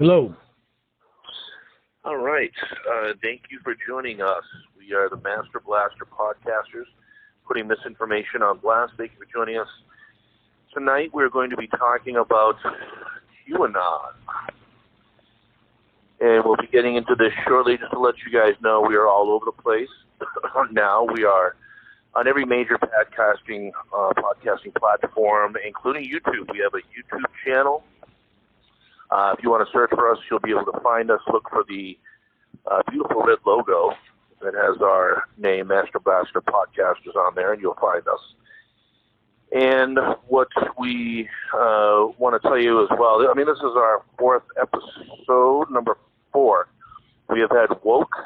Hello. All right. Thank you for joining us. We are the Master Blaster podcasters, putting misinformation on blast. Thank you for joining us. Tonight we're going to be talking about Qanon. And we'll be getting into this shortly. Just to let you guys know, we are all over the place. Now we are on every major podcasting platform, including YouTube. We have a YouTube channel. If you want to search for us, you'll be able to find us. Look for the beautiful red logo that has our name, Master Blaster Podcasters, on there, and you'll find us. And what we want to tell you as well, I mean, this is our fourth episode, number 4. We have had woke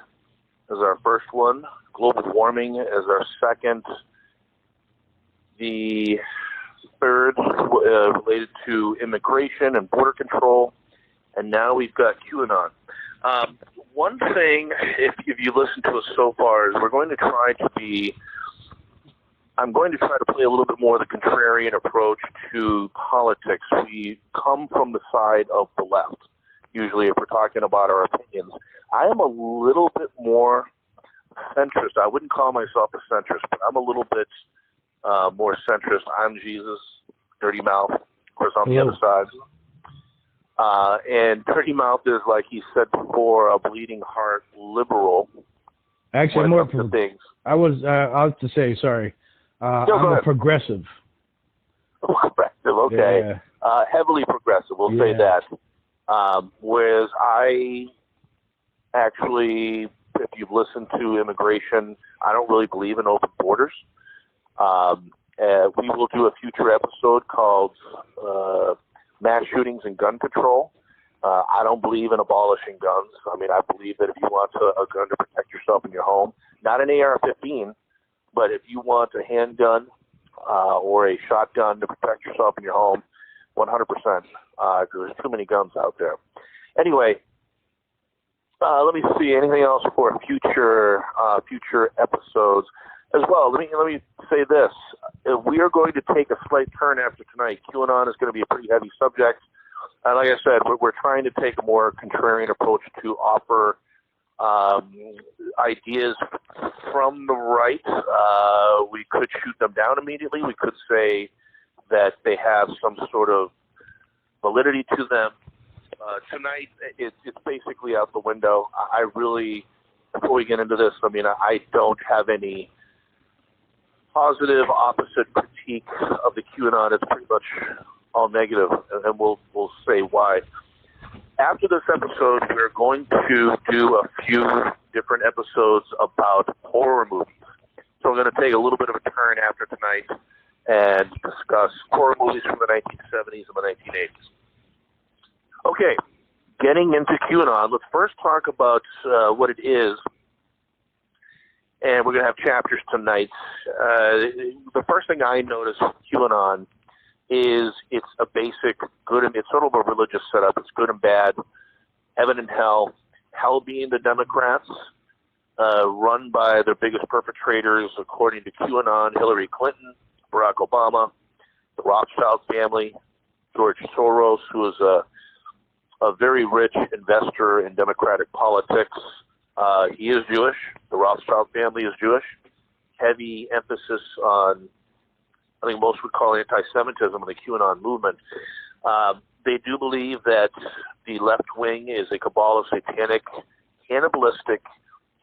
as our first one, global warming as our second, the third related to immigration and border control, and now we've got Qanon. One thing, if you listen to us so far, is I'm going to try to play a little bit more of the contrarian approach to politics. We come from the side of the left, usually, if we're talking about our opinions. I am a little bit more centrist. I wouldn't call myself a centrist, but I'm a little bit more centrist. I'm Geeziz, dirtymouf, of course, on the other side. And dirtymouf is, like he said before, a bleeding heart liberal. Actually, more things. I was to say, sorry. I'm a progressive. Progressive, okay. Yeah. Heavily progressive, we'll say that. Whereas I actually, if you've listened to immigration, I don't really believe in open borders. We will do a future episode called Mass Shootings and Gun Control. I don't believe in abolishing guns. I mean, I believe that if you want a gun to protect yourself in your home, not an AR-15, but if you want a handgun or a shotgun to protect yourself in your home, 100%, because there's too many guns out there. Anyway, let me see anything else for future episodes as well. Let me say this: we are going to take a slight turn after tonight. Qanon is going to be a pretty heavy subject, and like I said, we're trying to take a more contrarian approach to offer ideas from the right. We could shoot them down immediately. We could say that they have some sort of validity to them. Tonight, it's basically out the window. I really, before we get into this, I mean, I don't have any positive, opposite critique of the Qanon. It's pretty much all negative, and we'll say why. After this episode, we're going to do a few different episodes about horror movies. So we're going to take a little bit of a turn after tonight and discuss horror movies from the 1970s and the 1980s. Okay, getting into Qanon, let's first talk about what it is. And we're going to have chapters tonight. The first thing I noticed with Qanon is it's a basic good, and it's sort of a religious setup. It's good and bad, heaven and hell. Hell being the Democrats, run by their biggest perpetrators, according to Qanon, Hillary Clinton, Barack Obama, the Rothschild family, George Soros, who is a very rich investor in democratic politics. He is Jewish. The Rothschild family is Jewish. Heavy emphasis on, I think most would call it anti-Semitism in the Qanon movement. They do believe that the left wing is a cabal of satanic, cannibalistic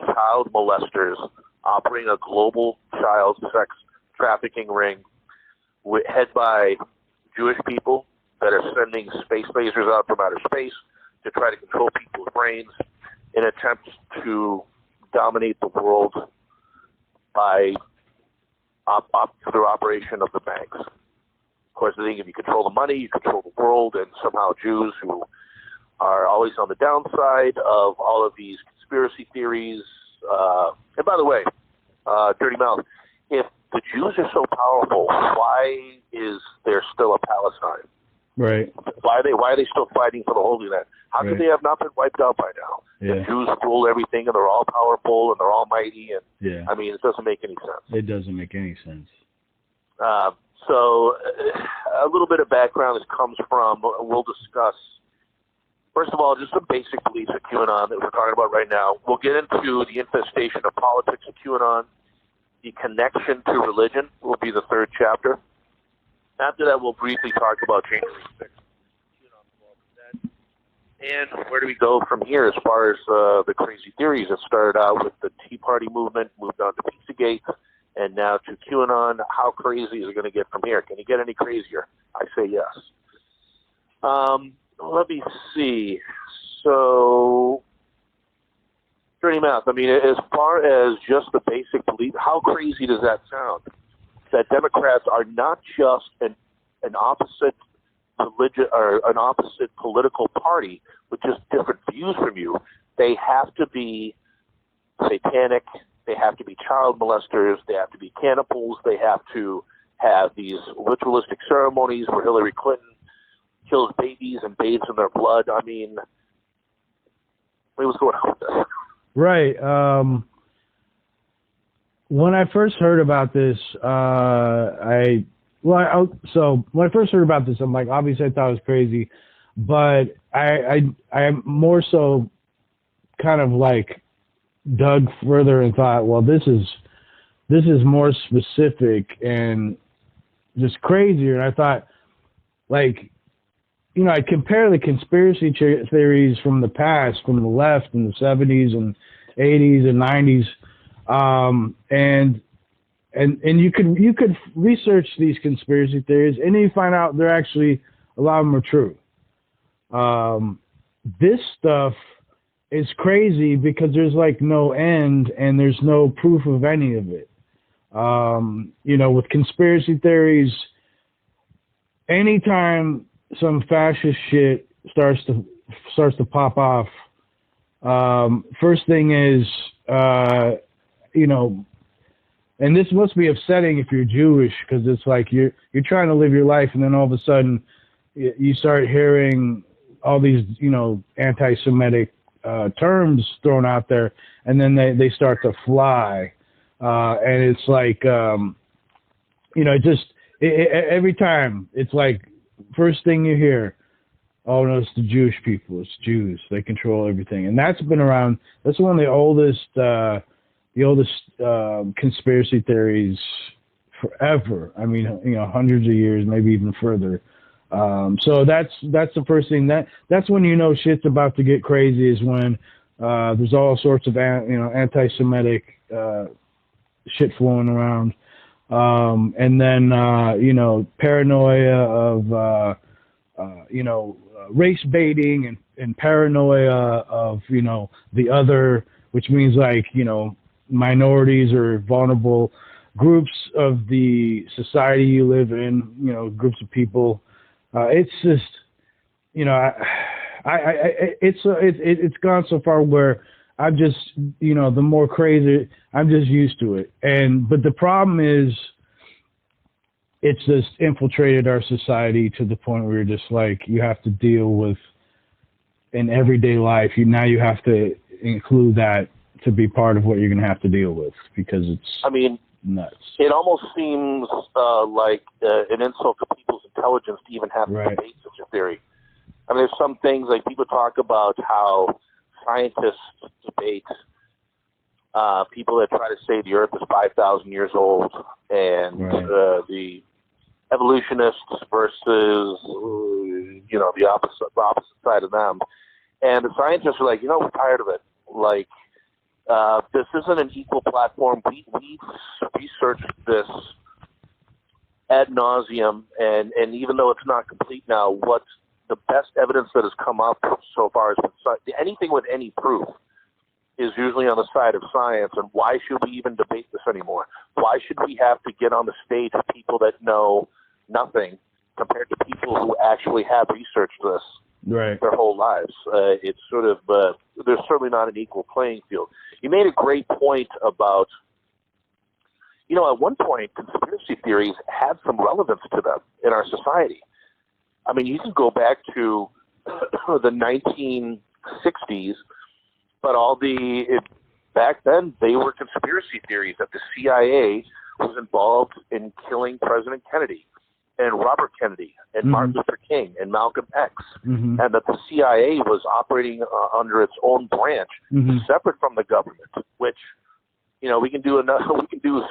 child molesters operating a global child sex trafficking ring head by Jewish people that are sending space lasers out from outer space to try to control people's brains in an attempt to dominate the world by through operation of the banks. Of course, I think if you control the money, you control the world, and somehow Jews, who are always on the downside of all of these conspiracy theories. And by the way, dirtymouf, if the Jews are so powerful, why is there still a Palestine? Right. Why are they still fighting for the Holy Land? How could they have not been wiped out by now? Yeah. The Jews rule everything, and they're all powerful, and they're almighty, and I mean, it doesn't make any sense. It doesn't make any sense. So a little bit of background this comes from, we'll discuss First of all, just some basic beliefs of QAnon that we're talking about right now. We'll get into the infestation of politics of QAnon. The connection to religion will be the third chapter. After that, we'll briefly talk about January 6th. And where do we go from here as far as the crazy theories that started out with the Tea Party movement, moved on to Pizzagate, and now to QAnon? How crazy is it going to get from here? Can it get any crazier? I say yes. Let me see. So, Dirty Mouth, I mean, as far as just the basic belief, how crazy does that sound? That Democrats are not just an opposite religion or an opposite political party with just different views from you. They have to be satanic. They have to be child molesters. They have to be cannibals. They have to have these ritualistic ceremonies where Hillary Clinton kills babies and bathes in their blood. I mean, what's going on with this? Right. When I first heard about this, when I first heard about this, I'm like, obviously I thought it was crazy, but I more so kind of like dug further and thought, well, this is more specific and just crazier. And I thought, like, you know, I compare the conspiracy theories from the past, from the left in the 70s and 80s and 90s, and you could research these conspiracy theories, and then you find out they're actually, a lot of them are true. This stuff is crazy because there's like no end and there's no proof of any of it. You know, with conspiracy theories, anytime some fascist shit starts to pop off, first thing is, you know, and this must be upsetting if you're Jewish, because it's like you're trying to live your life, and then all of a sudden you start hearing all these, you know, anti-Semitic terms thrown out there, and then they start to fly, and it's like, you know, every time it's like, first thing you hear, oh no, it's the Jewish people, it's Jews, they control everything. And that's been around, that's one of the oldest conspiracy theories forever. I mean, you know, hundreds of years, maybe even further. So that's the first thing. That's when you know shit's about to get crazy, is when there's all sorts of anti-Semitic shit flowing around, and then you know, paranoia of you know, race baiting and paranoia of, you know, the other, which means like, you know, minorities or vulnerable groups of the society you live in, you know, groups of people. It's just, you know, it's gone so far where I'm just, you know, the more crazy, I'm just used to it. But the problem is, it's just infiltrated our society to the point where you're just like, you have to deal with, in everyday life, now you have to include that to be part of what you're going to have to deal with, because it's, I mean, nuts. It almost seems like an insult to people's intelligence to even have to debate such a theory. I mean, there's some things, like people talk about how scientists debate people that try to say the Earth is 5,000 years old, and the evolutionists versus, you know, the opposite side of them. And the scientists are like, you know, we're tired of it. Like, this isn't an equal platform. We researched this ad nauseum, and even though it's not complete now, what's the best evidence that has come up so far is anything with any proof is usually on the side of science. And why should we even debate this anymore? Why should we have to get on the stage with people that know nothing compared to people who actually have researched this their whole lives? It's sort of, there's certainly not an equal playing field. You made a great point about, you know, at one point, conspiracy theories had some relevance to them in our society. I mean, you can go back to the 1960s, but back then, they were conspiracy theories that the CIA was involved in killing President Kennedy. and Robert Kennedy and Martin Luther King and Malcolm X, Mm-hmm. and that the CIA was operating under its own branch, separate from the government. Which, you know, we can do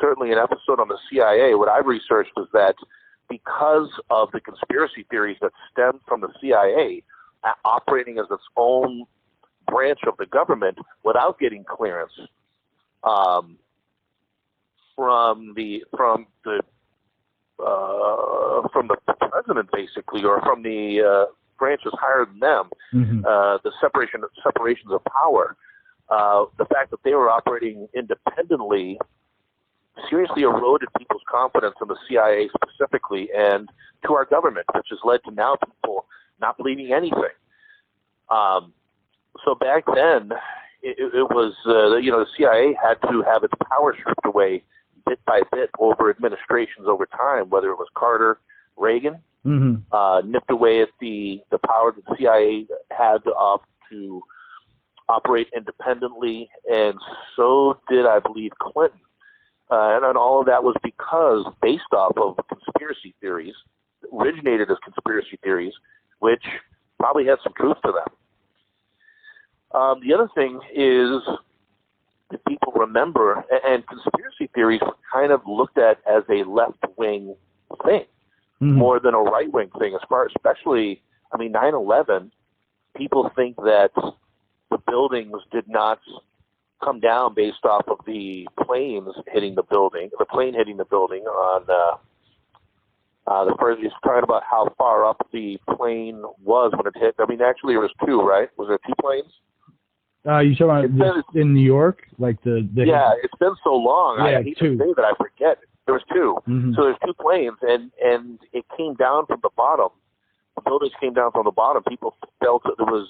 certainly an episode on the CIA. What I've researched is that because of the conspiracy theories that stemmed from the CIA operating as its own branch of the government without getting clearance from the president, basically, or from the branches higher than them, the separations of power. The fact that they were operating independently seriously eroded people's confidence in the CIA specifically, and to our government, which has led to now people not believing anything. So back then, it was, the CIA had to have its power stripped away bit by bit over administrations over time, whether it was Carter, Reagan, nipped away at the power that the CIA had to operate independently, and so did, I believe, Clinton. And all of that was based off of conspiracy theories, originated as conspiracy theories, which probably had some truth to them. The other thing is that people remember, and conspiracy theories were kind of looked at as a left-wing thing, more than a right-wing thing, especially, 9/11, people think that the buildings did not come down based off of the plane hitting the building on the first. He's talking about how far up the plane was when it hit. Actually, it was two, right? Was there two planes? You talking about in New York, like the yeah, it's been so long. Yeah, I hate two. to say that I forget. There was two. So there's two planes, and it came down from the bottom. The buildings came down from the bottom. People felt that it was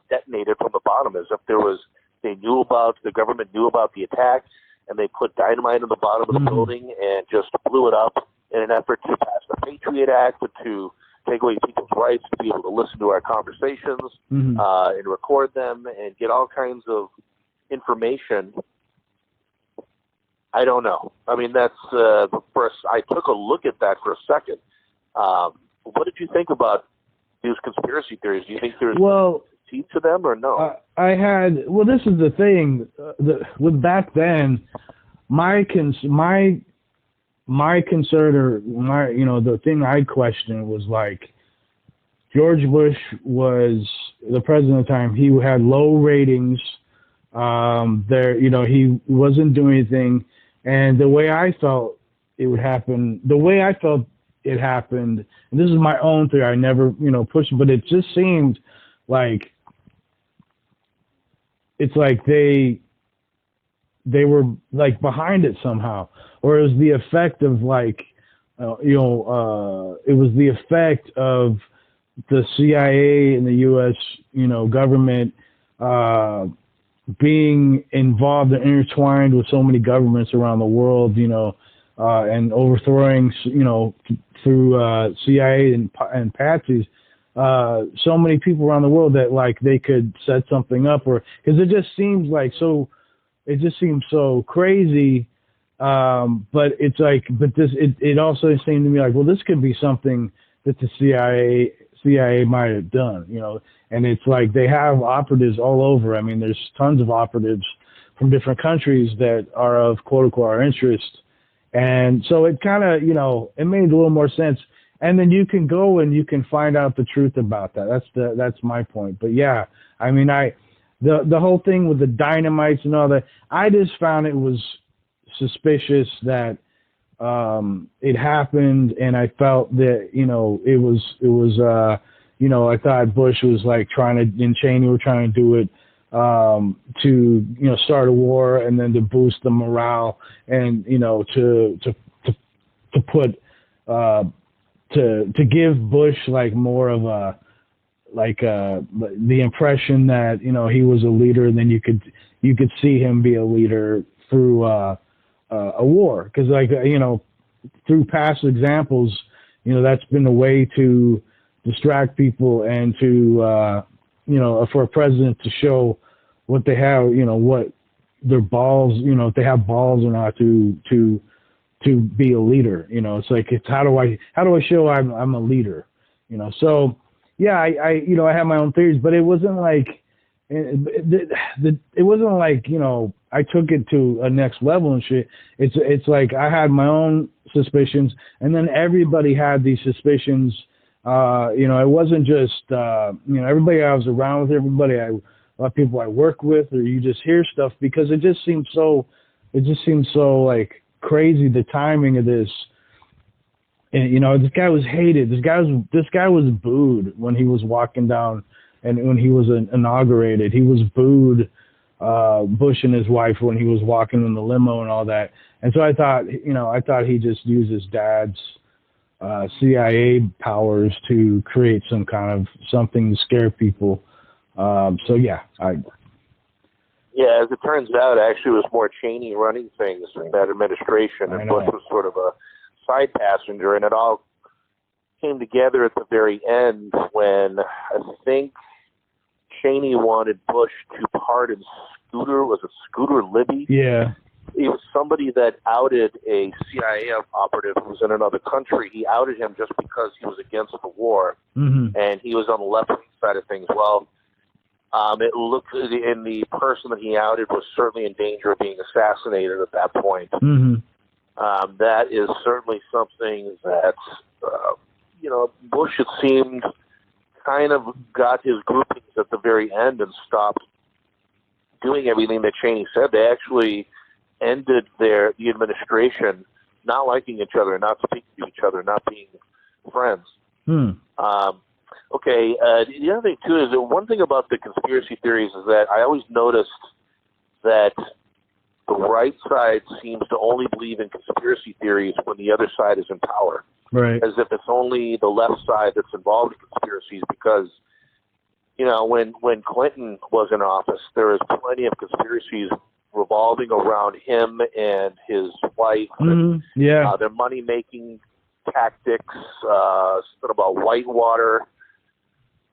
detonated from the bottom, as if the government knew about the attack, and they put dynamite in the bottom of the building and just blew it up in an effort to pass the Patriot Act, to take away people's rights to be able to listen to our conversations and record them and get all kinds of information. I don't know. That's first. I took a look at that for a second. What did you think about these conspiracy theories? Do you think there's teeth to them or no? This is the thing. With back then, my concern, or the thing I questioned was, like, George Bush was the president at the time. He had low ratings. He wasn't doing anything, and the way I felt it happened, and this is my own theory. I never, pushed it, but it just seemed like it's like they were, like, behind it somehow, or it was the effect of, like, it was the effect of the CIA and the U.S. Government being involved and intertwined with so many governments around the world, and overthrowing, through CIA and patsies, so many people around the world that, like, they could set something up, or because it just seems so crazy. But it's like, it also seemed to me like, well, this could be something that the CIA might have done, and it's like they have operatives all over. There's tons of operatives from different countries that are of quote unquote our interest. And so it kind of, it made a little more sense. And then you can go and you can find out the truth about that. That's my point. But yeah, the whole thing with the dynamites and all that, I just found it was suspicious that it happened, and I felt that it was I thought Bush was, like, and Cheney were trying to do it to start a war, and then to boost the morale, and to put to give Bush, like, more of a, like, the impression that he was a leader, and then you could see him be a leader through a war, because, like, through past examples, that's been a way to distract people, and to for a president to show what they have, what their balls, if they have balls or not, to to be a leader. You know, it's like, it's how do I show I'm a leader? You know, so yeah, I you know, I have my own theories, but it wasn't like it wasn't like, you know, I took it to a next level and shit. It's like I had my own suspicions, and then everybody had these suspicions. You know, it wasn't just you know, everybody I was around with, everybody a lot of people I work with, or you just hear stuff, because it just seems so like crazy, the timing of this. And you know, this guy was hated. This guy was booed when he was walking down, and when he was inaugurated, he was booed. Bush and his wife, when he was walking in the limo and all that. And so I thought he just used his dad's CIA powers to create some kind of something to scare people. So yeah, Yeah, as it turns out, actually, it was more Cheney running things in that administration, and Bush was sort of a side passenger, and it all came together at the very end when I think Cheney wanted Bush to pardon Scooter Libby? Yeah. It was somebody that outed a CIA operative who was in another country. He outed him just because he was against the war, and he was on the left-wing side of things. Well, it looked, and the person that he outed was certainly in danger of being assassinated at that point. That is certainly something that, you know, Bush, it seemed, kind of got his groupings at the very end and stopped doing everything that Cheney said. They actually ended the administration not liking each other, not speaking to each other, not being friends. Okay, the other thing, too, is that one thing about the conspiracy theories is that I always noticed that the right side seems to only believe in conspiracy theories when the other side is in power. Right. As if it's only the left side that's involved in conspiracies, because, you know, when Clinton was in office, there was plenty of conspiracies revolving around him and his wife, and their money-making tactics, something about Whitewater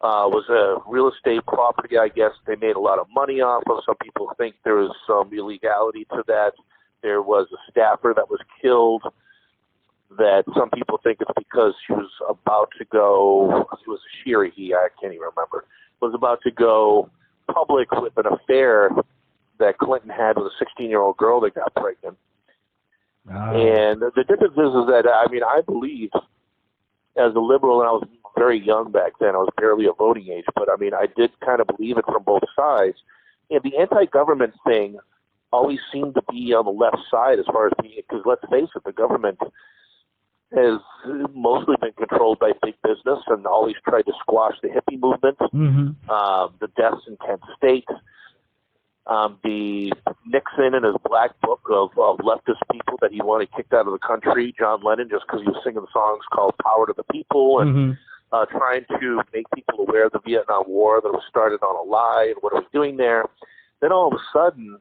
was a real estate property, I guess, they made a lot of money off of. Some people think there was some illegality to that. There was a staffer that was killed that some people think it's because she was about to go, it was she or he, I can't even remember, was about to go public with an affair that Clinton had with a 16-year-old girl that got pregnant. And the difference is that, I mean, I believed as a liberal, and I was very young back then, I was barely a voting age, but I mean, I did kind of believe it from both sides. And the anti-government thing always seemed to be on the left side as far as being, because let's face it, the government has mostly been controlled by big business and always tried to squash the hippie movement, the deaths in Kent State, the Nixon and his black book of leftist people that he wanted kicked out of the country, John Lennon, just because he was singing songs called Power to the People, and trying to make people aware of the Vietnam War that was started on a lie and what it was doing there. Then all of a sudden,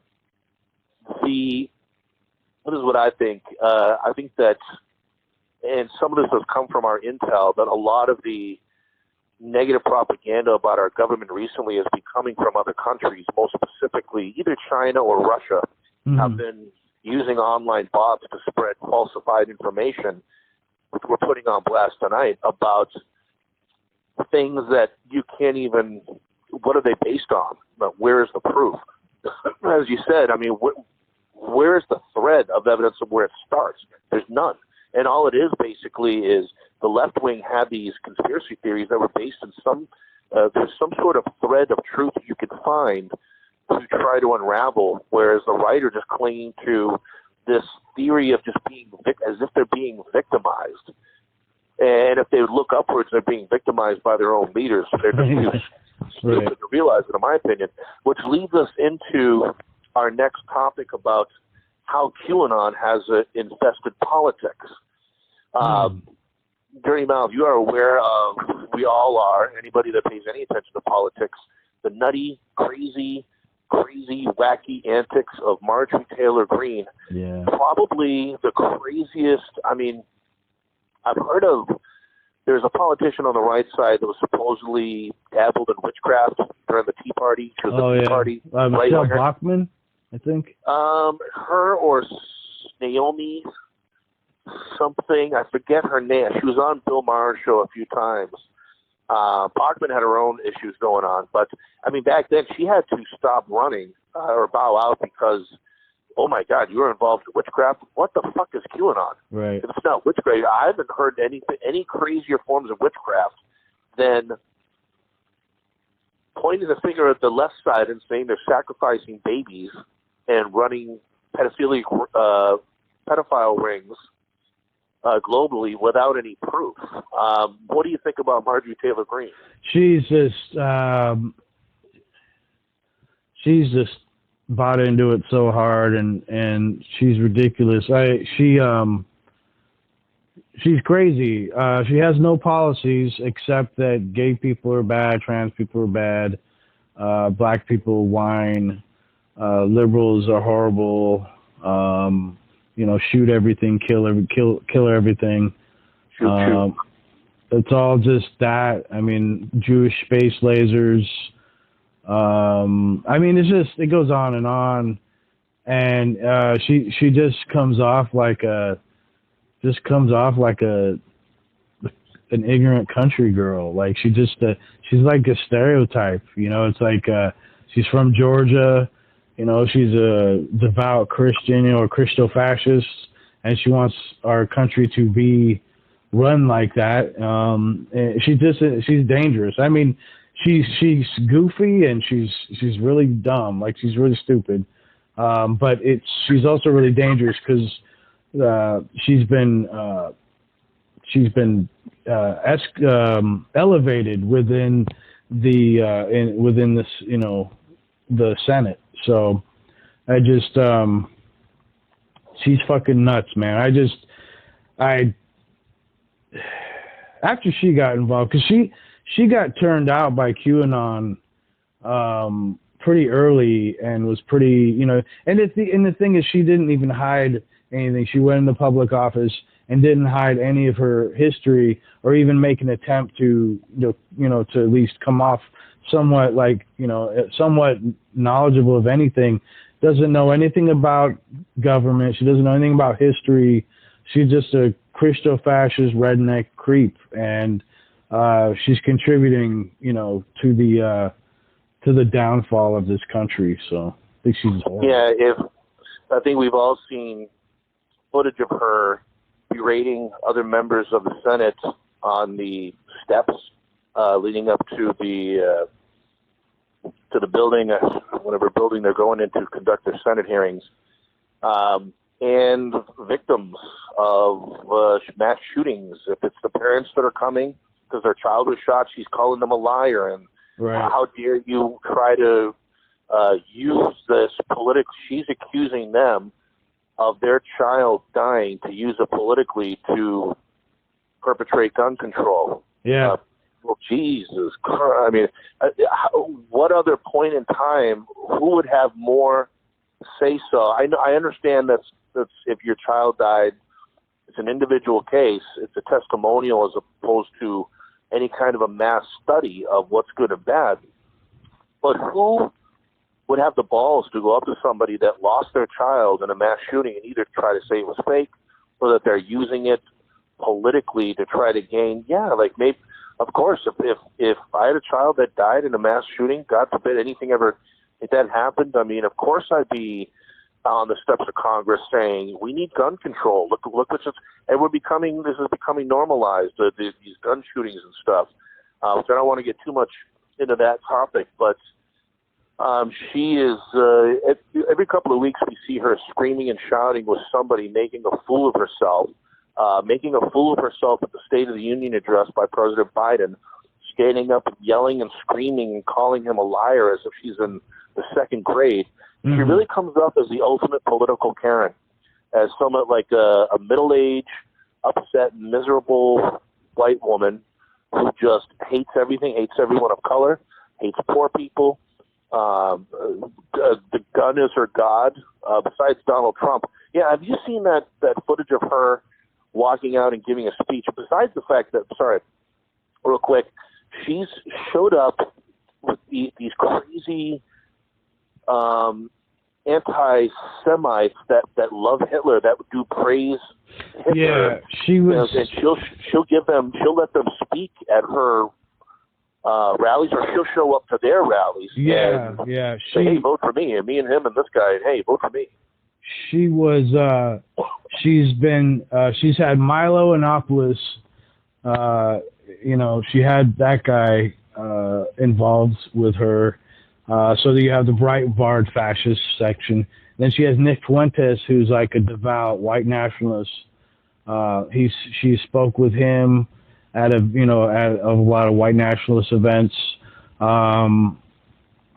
what is what I think that, and some of this has come from our intel, that a lot of the negative propaganda about our government recently has been coming from other countries, most specifically either China or Russia, have been using online bots to spread falsified information, which we're putting on blast tonight, about things that you can't even, what are they based on? Where is the proof? As you said, I mean, where is the thread of evidence of where it starts? There's none. And all it is basically is the left wing had these conspiracy theories that were based in there's some sort of thread of truth you could find to try to unravel, whereas the right are just clinging to this theory of just being as if they're being victimized. And if they would look upwards, they're being victimized by their own leaders. They're just too stupid to realize it, in my opinion, which leads us into our next topic about how QAnon has infested politics. dirtymouf, you are aware of, we all are, anybody that pays any attention to politics, the nutty, crazy, wacky antics of Marjorie Taylor Greene. Yeah. Probably the craziest, I mean, I've heard of, there's a politician on the right side that was supposedly dabbled in witchcraft during the Tea Party. She was the Tea Party. Michelle Bachmann, I think. Her or Naomi something. I forget her name. She was on Bill Maher's show a few times. Bachman had her own issues going on, but I mean, back then she had to stop running or bow out because, oh my God, you were involved in witchcraft. What the fuck is QAnon? Right. If it's not witchcraft, I haven't heard any crazier forms of witchcraft than pointing the finger at the left side and saying they're sacrificing babies and running pedophile rings globally without any proof. What do you think about Marjorie Taylor Greene? She's just bought into it so hard, and she's ridiculous. She's crazy. She has no policies except that gay people are bad, trans people are bad, black people whine, liberals are horrible. Shoot everything, kill everything. Shoot. It's all just that. I mean, Jewish space lasers. I mean, it goes on, and she just comes off like an ignorant country girl. Like she's like a stereotype. It's like she's from Georgia. She's a devout Christian, a Christo-fascist, and she wants our country to be run like that. She's dangerous. I mean, she's goofy and she's really dumb. Like she's really stupid. But she's also really dangerous because she's been elevated within within this the Senate. So she's fucking nuts, man. After she got involved, because she got turned out by QAnon pretty early and was pretty, and the thing is, she didn't even hide anything. She went into public office and didn't hide any of her history or even make an attempt to, to at least come off somewhat somewhat knowledgeable of anything. Doesn't know anything about government. She doesn't know anything about history. She's just a Christo-fascist redneck creep, and she's contributing, to the downfall of this country. So I think she's horrible. Yeah, I think we've all seen footage of her berating other members of the Senate on the steps leading up to the building, whatever building they're going into to conduct their Senate hearings, and victims of mass shootings. If it's the parents that are coming because their child was shot, she's calling them a liar, and right. How dare you try to use this politically? She's accusing them of their child dying to use it politically to perpetrate gun control. Yeah. Well, Jesus Christ. I mean, what other point in time, who would have more say-so? I understand that's if your child died, it's an individual case. It's a testimonial as opposed to any kind of a mass study of what's good and bad. But who would have the balls to go up to somebody that lost their child in a mass shooting and either try to say it was fake or that they're using it politically to try to gain, maybe, of course, if I had a child that died in a mass shooting, God forbid anything ever, if that happened, I mean, of course I'd be on the steps of Congress saying, we need gun control. Look, this is becoming normalized, these gun shootings and stuff. So I don't want to get too much into that topic, but she is, every couple of weeks we see her screaming and shouting with somebody making a fool of herself, at the State of the Union address by President Biden, standing up and yelling and screaming and calling him a liar as if she's in the second grade. Mm-hmm. She really comes up as the ultimate political Karen, as somewhat like a middle-aged, upset, miserable white woman who just hates everything, hates everyone of color, hates poor people. The gun is her god, besides Donald Trump. Yeah, have you seen that footage of her walking out and giving a speech? Besides the fact that, real quick, she's showed up with these crazy anti-Semites that love Hitler, that do praise Hitler. She was. And she'll let them speak at her rallies, or she'll show up to their rallies. Yeah. Say, hey, vote for me, and me and him and this guy. Hey, vote for me. She was. She's had Milo Yiannopoulos. She had that guy involved with her. So you have the Breitbart fascist section. Then she has Nick Fuentes, who's like a devout white nationalist. She spoke with him at a lot of white nationalist events. And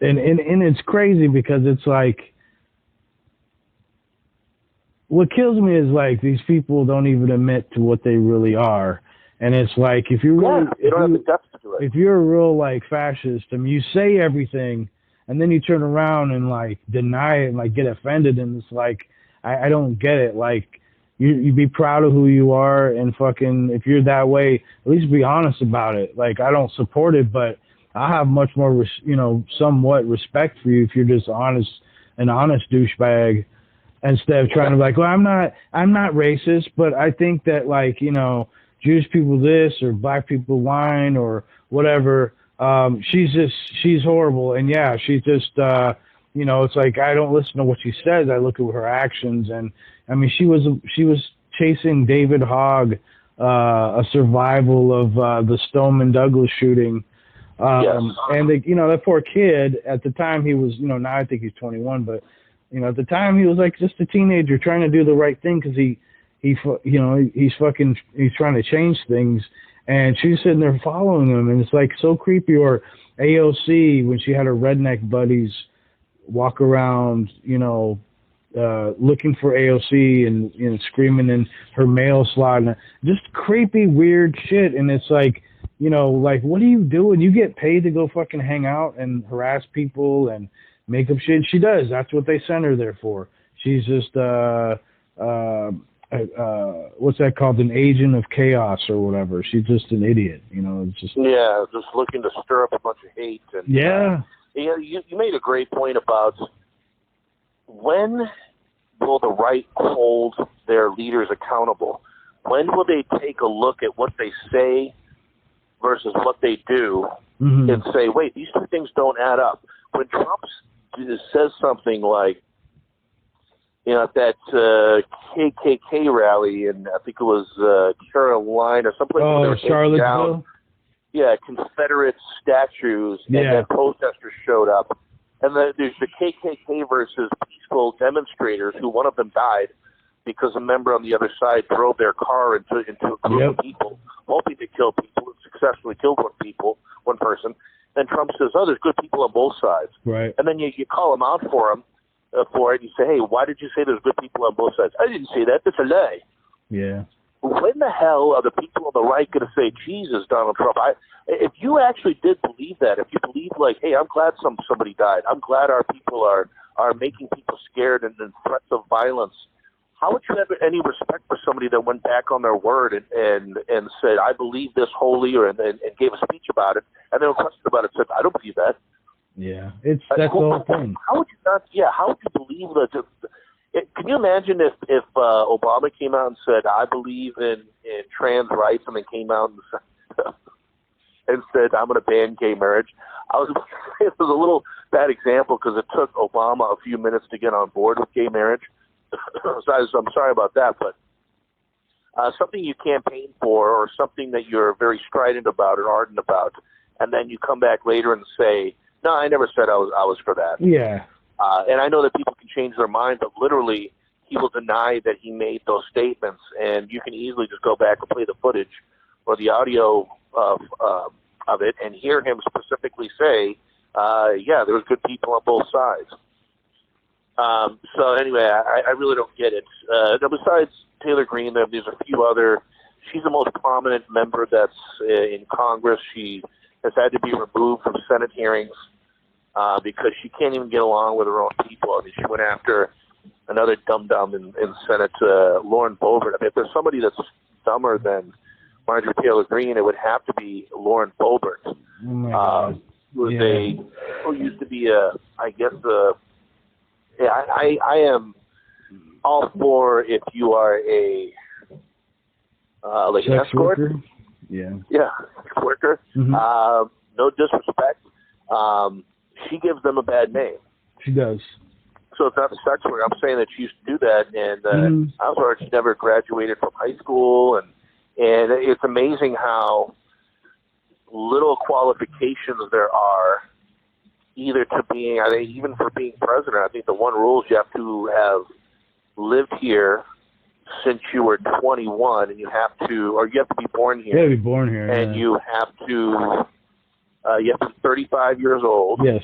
it's crazy because it's like, what kills me is like these people don't even admit to what they really are. And it's like, if you really, you don't have the guts to do it. If you're a real like fascist, and you say everything, and then you turn around and like deny it and like get offended, and it's like, I don't get it. Like, you be proud of who you are, and fucking, if you're that way, at least be honest about it. Like, I don't support it, but I have much more, somewhat respect for you if you're just an honest douchebag, instead of trying to be like, well, I'm not racist, but I think that like, Jewish people this, or black people whine, or whatever. She's horrible. And yeah, she's just, it's like, I don't listen to what she says. I look at her actions. And I mean, she was chasing David Hogg, a survival of, the Stoneman Douglas shooting. Yes. And that poor kid at the time, he was, now I think he's 21, but at the time he was like just a teenager trying to do the right thing, because he's trying to change things, and she's sitting there following him, and it's like so creepy. Or AOC, when she had her redneck buddies walk around, looking for AOC and screaming in her mail slot, and just creepy, weird shit. And it's like, like, what are you doing? You get paid to go fucking hang out and harass people and make up shit. She does. That's what they sent her there for. She's just what's that called? An agent of chaos or whatever. She's just an idiot. It's just looking to stir up a bunch of hate. And you made a great point about, when will the right hold their leaders accountable? When will they take a look at what they say versus what they do, and say, wait, these two things don't add up? When Trump says something like, at that KKK rally, and I think it was Carolina, someplace. Oh, Charlottesville. Yeah, Confederate statues, and then protesters showed up. And there's the KKK versus peaceful demonstrators, who one of them died because a member on the other side drove their car into a group of people, hoping to kill people, and successfully killed one person. And Trump says, oh, there's good people on both sides. Right. And then you call him out for it. You say, hey, why did you say there's good people on both sides? I didn't say that. That's a lie. Yeah. When the hell are the people on the right going to say, Jesus, Donald Trump? If you actually did believe that, if you believe like, hey, I'm glad somebody died, I'm glad our people are making people scared and threats of violence, how would you have any respect for somebody that went back on their word and said, I believe this wholly, and gave a speech about it, and then a question about it said, I don't believe that? Yeah, that's the whole thing. How would you not? Yeah, how would you believe that? Can you imagine if Obama came out and said, I believe in trans rights, and then came out and said, I'm going to ban gay marriage? It was a little bad example, because it took Obama a few minutes to get on board with gay marriage. So I'm sorry about that, but something you campaign for, or something that you're very strident about or ardent about, and then you come back later and say, no, I never said I was for that. Yeah. And I know that people can change their mind, but literally he will deny that he made those statements, and you can easily just go back and play the footage or the audio of it and hear him specifically say, yeah, there was good people on both sides. So anyway, I really don't get it. Now, besides Taylor Greene, there's a few other. She's the most prominent member that's in Congress. She has had to be removed from Senate hearings because she can't even get along with her own people. I mean, she went after another dum-dum in Senate, Lauren Boebert. I mean, if there's somebody that's dumber than Marjorie Taylor Greene, it would have to be Lauren Boebert. Oh my God. Who used to be I am all for, if you are a like an Sex escort. worker? Yeah. Yeah, sex worker. Mm-hmm. No disrespect. She gives them a bad name. She does. So it's not a sex worker. I'm saying that she used to do that, and I was heard she never graduated from high school, and it's amazing how little qualifications there are, either to being, I think, even for being president. I think the one rule is you have to have lived here since you were 21, and you have to be born here. You have to be born here. And you have to be 35 years old. Yes.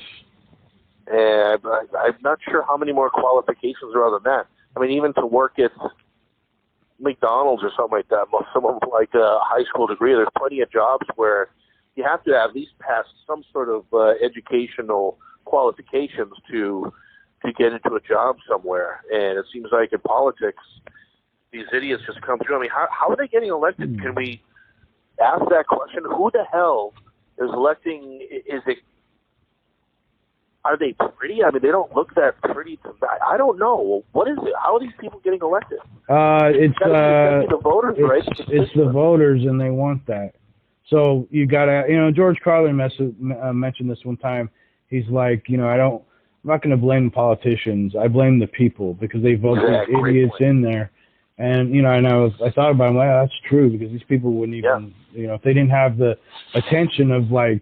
And I'm not sure how many more qualifications are other than that. I mean, even to work at McDonald's or something like that, someone with like a high school degree, there's plenty of jobs where you have to at least pass some sort of educational qualifications to get into a job somewhere. And it seems like in politics, these idiots just come through. I mean, how are they getting elected? Can we ask that question? Who the hell is electing? Are they pretty? I mean, they don't look that pretty. I don't know. What is it? How are these people getting elected? It's the voters, right? It's the voters, and they want that. So you gotta, George Carlin mentioned this one time. He's like, I'm not going to blame the politicians. I blame the people because they vote these idiots in there. And I thought about it. I'm like, oh, that's true, because these people wouldn't even, if they didn't have the attention of the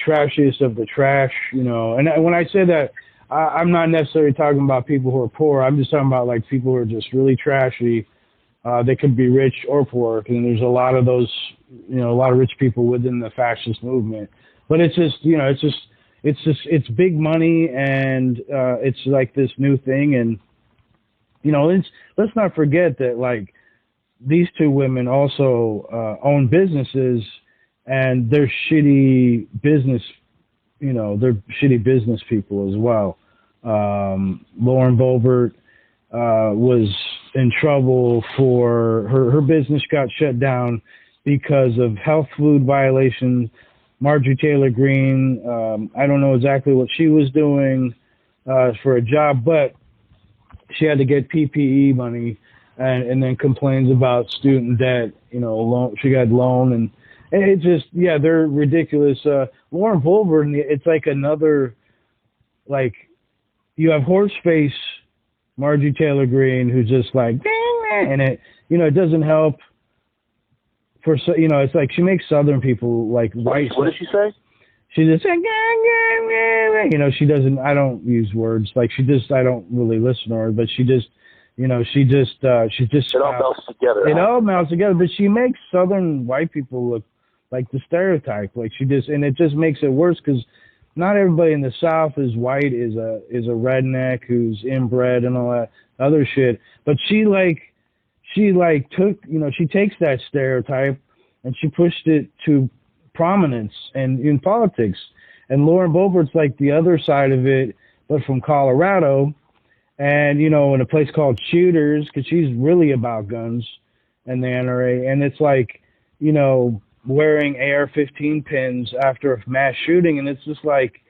trashiest of the trash, And when I say that, I'm not necessarily talking about people who are poor. I'm just talking about like people who are just really trashy. They could be rich or poor, and there's a lot of those, a lot of rich people within the fascist movement. But it's just, it's big money, and it's like this new thing. And let's not forget that like these two women also own businesses, and they're shitty business, they're shitty business people as well. Lauren Boebert was in trouble for her business got shut down because of health food violations. Marjorie Taylor Greene, I don't know exactly what she was doing for a job, but she had to get PPE money, and then complains about student debt, loan. She got loan, and it just, they're ridiculous. Lauren Boebert, it's like another, like, you have Horseface Marjorie Taylor Greene, who's just like, and it, it doesn't help for, it's like she makes Southern people like white. What did she say? She just said, she doesn't, I don't use words, like I don't really listen to her, but she just, it all melts together. It all melts together, but she makes Southern white people look like the stereotype, like and it just makes it worse, because not everybody in the South is white, is a redneck who's inbred and all that other shit. But she took, she takes that stereotype and she pushed it to prominence and in politics. And Lauren Boebert's like the other side of it, but from Colorado, and in a place called Shooters, because she's really about guns and the NRA. And it's like, wearing AR-15 pins after a mass shooting, and it's just like,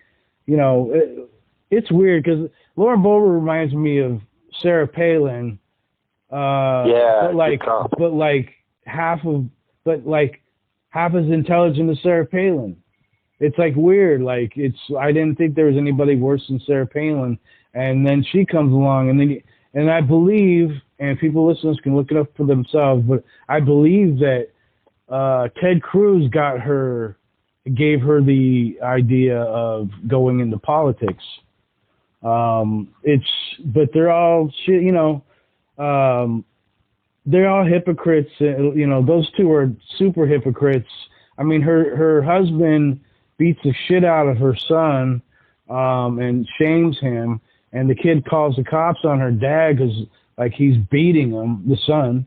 it's weird, because Lauren Boebert reminds me of Sarah Palin. But half as intelligent as Sarah Palin. It's like weird. Like I didn't think there was anybody worse than Sarah Palin, and then she comes along, and I believe, and people listeners can look it up for themselves, but I believe that Ted Cruz gave her the idea of going into politics. But they're all shit, they're all hypocrites. Those two are super hypocrites. I mean, her husband beats the shit out of her son, and shames him, and the kid calls the cops on her dad because like he's beating him, the son.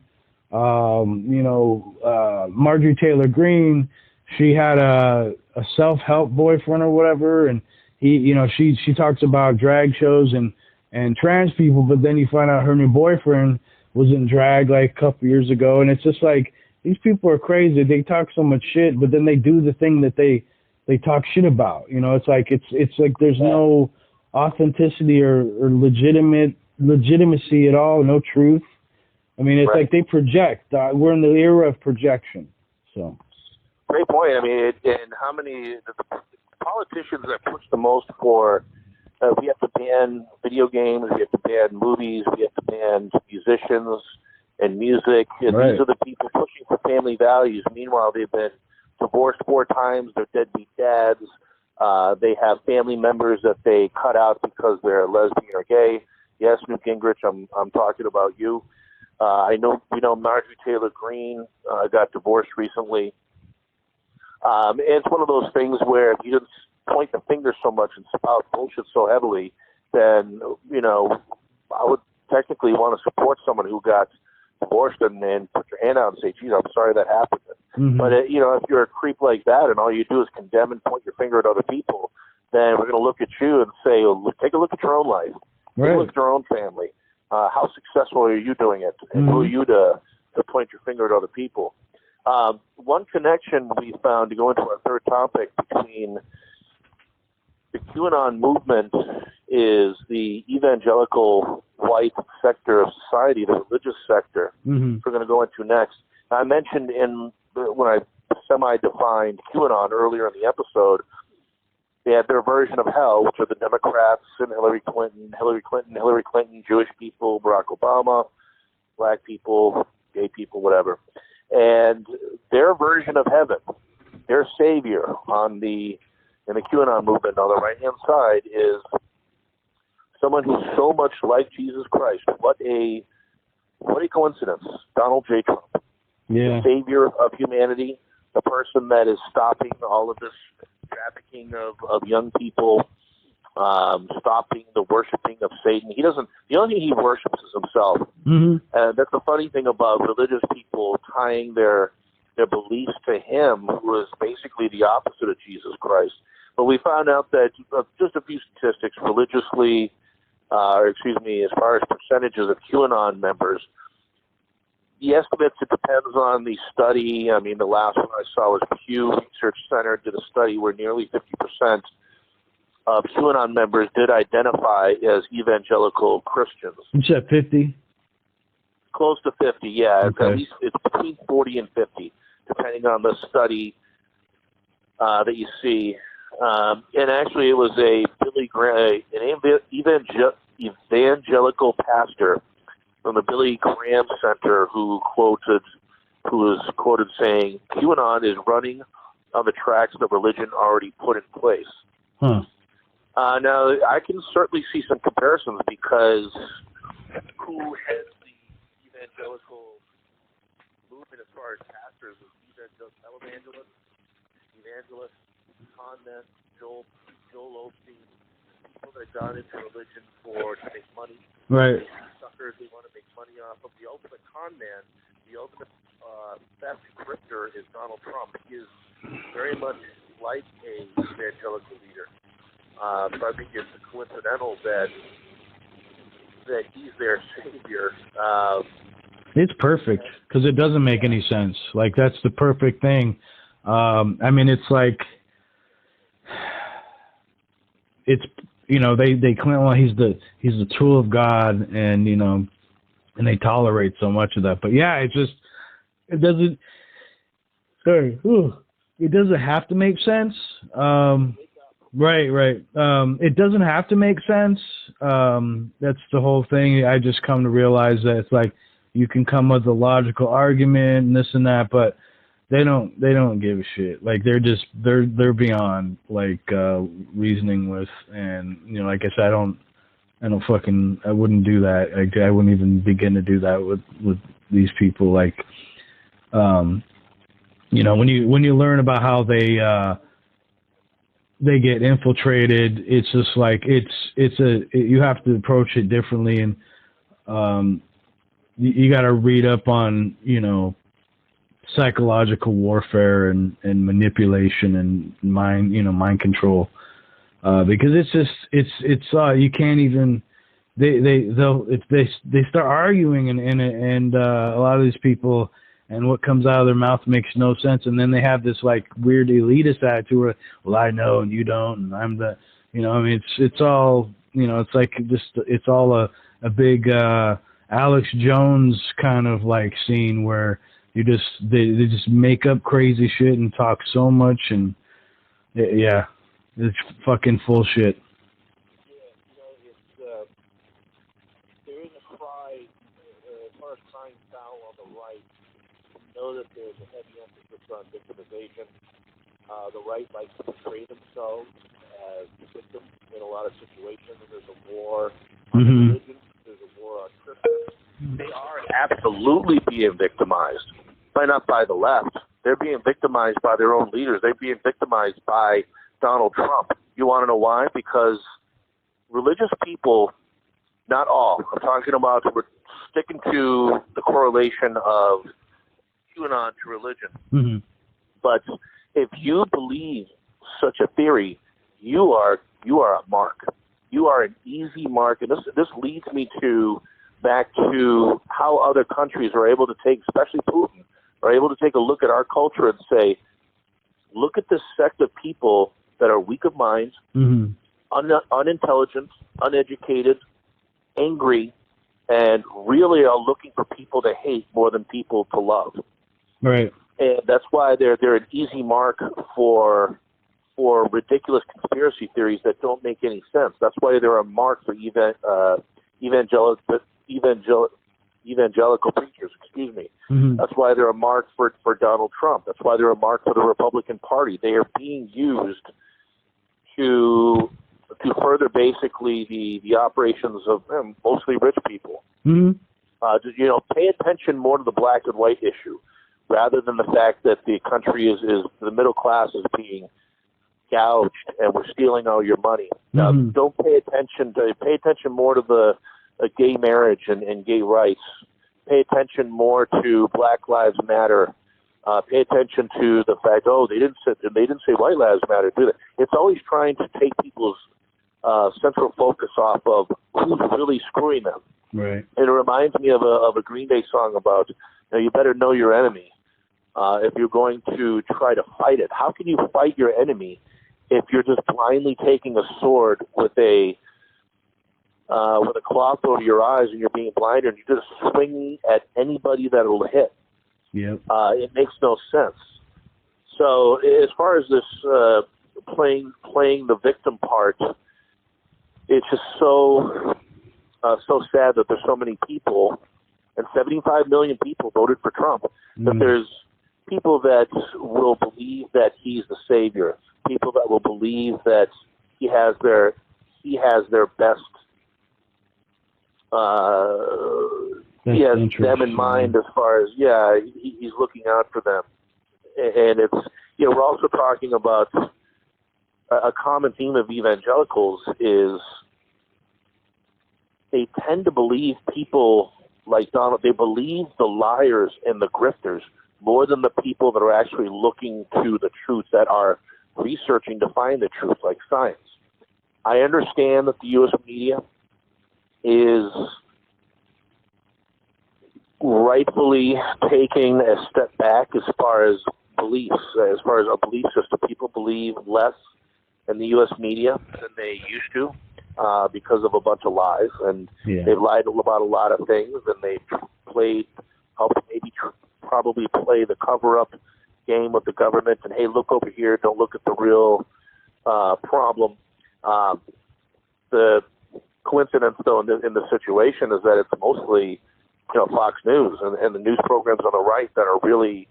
Marjorie Taylor Greene, she had a self-help boyfriend or whatever, and she talks about drag shows and trans people, but then you find out her new boyfriend was in drag like a couple years ago, and it's just like, these people are crazy. They talk so much shit, but then they do the thing that they talk shit about. It's like there's no authenticity or legitimacy at all, no truth. I mean, it's Right. like they project. We're in the era of projection. So. Great point. I mean, and how many the politicians that push the most for we have to ban video games, we have to ban movies, we have to ban musicians and music. And Right. these are the people pushing for family values. Meanwhile, they've been divorced 4 times. They're deadbeat dads. They have family members that they cut out because they're lesbian or gay. Yes, Newt Gingrich, I'm talking about you. We know Marjorie Taylor Greene got divorced recently. And it's one of those things where if you didn't point the finger so much and spout bullshit so heavily, then, I would technically want to support someone who got divorced and put your hand out and say, geez, I'm sorry that happened. Mm-hmm. But, if you're a creep like that and all you do is condemn and point your finger at other people, then we're going to look at you and say, well, take a look at your own life. Right. Take a look at your own family. How successful are you doing it? And who are you to point your finger at other people? One connection we found, to go into our third topic, between the QAnon movement is the evangelical white sector of society, the religious sector, we're going to go into next. I mentioned when I semi-defined QAnon earlier in the episode, they had their version of hell, which are the Democrats and Hillary Clinton, Jewish people, Barack Obama, black people, gay people, whatever. And their version of heaven, their savior in the QAnon movement on the right-hand side, is someone who's so much like Jesus Christ. What a coincidence. Donald J. Trump. Yeah. The savior of humanity, the person that is stopping all of this trafficking of young people, stopping the worshiping of Satan. The only thing he worships is himself. And that's the funny thing about religious people tying their beliefs to him, who is basically the opposite of Jesus Christ. But we found out that just a few statistics religiously, as far as percentages of QAnon members, the estimates, it depends on the study. I mean, the last one I saw was Pew Research Center did a study where nearly 50% of QAnon members did identify as evangelical Christians. You said 50? Close to 50, yeah. Okay. At least it's between 40 and 50, depending on the study that you see. And actually, it was a Billy Graham, an evangelical pastor from the Billy Graham Center who was quoted saying, QAnon is running on the tracks that religion already put in place. Huh. Now, I can certainly see some comparisons, because who heads the evangelical movement as far as pastors is evangelist, Qanon, Joel Osteen, people that got into religion to make money. Right. Suckers they want to make money off of. The ultimate con man, the ultimate best grifter is Donald Trump. He is very much like a evangelical leader. So I think it's coincidental that he's their savior. It's perfect, because it doesn't make any sense. Like, that's the perfect thing. I mean, it's like, it's, they claim, well, he's the tool of God, and and they tolerate so much of that. But yeah, it doesn't have to make sense. Right. It doesn't have to make sense. That's the whole thing. I just come to realize that it's like, you can come with a logical argument and this and that, but they don't give a shit. Like, they're beyond like reasoning with, and like I said, I wouldn't do that. I wouldn't even begin to do that with these people. Like, when you learn about how they get infiltrated, it's just like you have to approach it differently, and you got to read up on psychological warfare and manipulation and mind control, because it's you can't even they start arguing and a lot of these people, and what comes out of their mouth makes no sense, and then they have this like weird elitist attitude where, well, I know and you don't, and I'm the I mean, it's all it's like just it's all a big Alex Jones kind of like scene where they just make up crazy shit and talk so much, and yeah, it's fucking full shit. There is a cry, as far as crying foul on the right. You know that there's a heavy emphasis on victimization. The right likes to portray themselves as victims in a lot of situations. And there's a war on religion. There's a war on Christians. They are absolutely being victimized, not by the left. They're being victimized by their own leaders. They're being victimized by Donald Trump. You want to know why? Because religious people, not all, I'm talking about, we're sticking to the correlation of QAnon to religion. But if you believe such a theory, you are a mark. You are an easy mark, and this leads me back to how other countries are able to take, especially Putin, are able to take a look at our culture and say, look at this sect of people that are weak of mind, unintelligent, uneducated, angry, and really are looking for people to hate more than people to love. Right. And that's why they're an easy mark for ridiculous conspiracy theories that don't make any sense. That's why they're a mark for evangelical preachers. Excuse me. That's why they're a mark for Donald Trump. That's why they're a mark for the Republican Party. They are being used to further basically the operations of mostly rich people. Pay attention more to the black and white issue, rather than the fact that the country is the middle class is being gouged and we're stealing all your money. Now, don't pay attention more to the gay marriage and gay rights. Pay attention more to Black Lives Matter. Pay attention to the fact, they didn't say White Lives Matter, do they? It's always trying to take people's central focus off of who's really screwing them. Right. And it reminds me of a Green Day song about, you better know your enemy if you're going to try to fight it. How can you fight your enemy if you're just blindly taking a sword with a cloth over your eyes and you're being blinded and you're just swinging at anybody that will hit? Yep. It makes no sense. So as far as this playing the victim part, it's just so sad that there's so many people, and 75 million people voted for Trump, that there's people that will believe that he's the savior, people that will believe that he has their best, he has them in mind as far as, he's looking out for them. And it's, we're also talking about a common theme of evangelicals is they tend to believe people like Donald. They believe the liars and the grifters more than the people that are actually looking to the truth, that are researching to find the truth, like science. I understand that the U.S. media is rightfully taking a step back as far as beliefs, as far as a belief system. People believe less in the U.S. media than they used to because of a bunch of lies, and they've lied about a lot of things, and they've probably play the cover-up game with the government, and hey, look over here, don't look at the real problem. The coincidence, though, in the situation is that it's mostly, Fox News and the news programs on the right that are really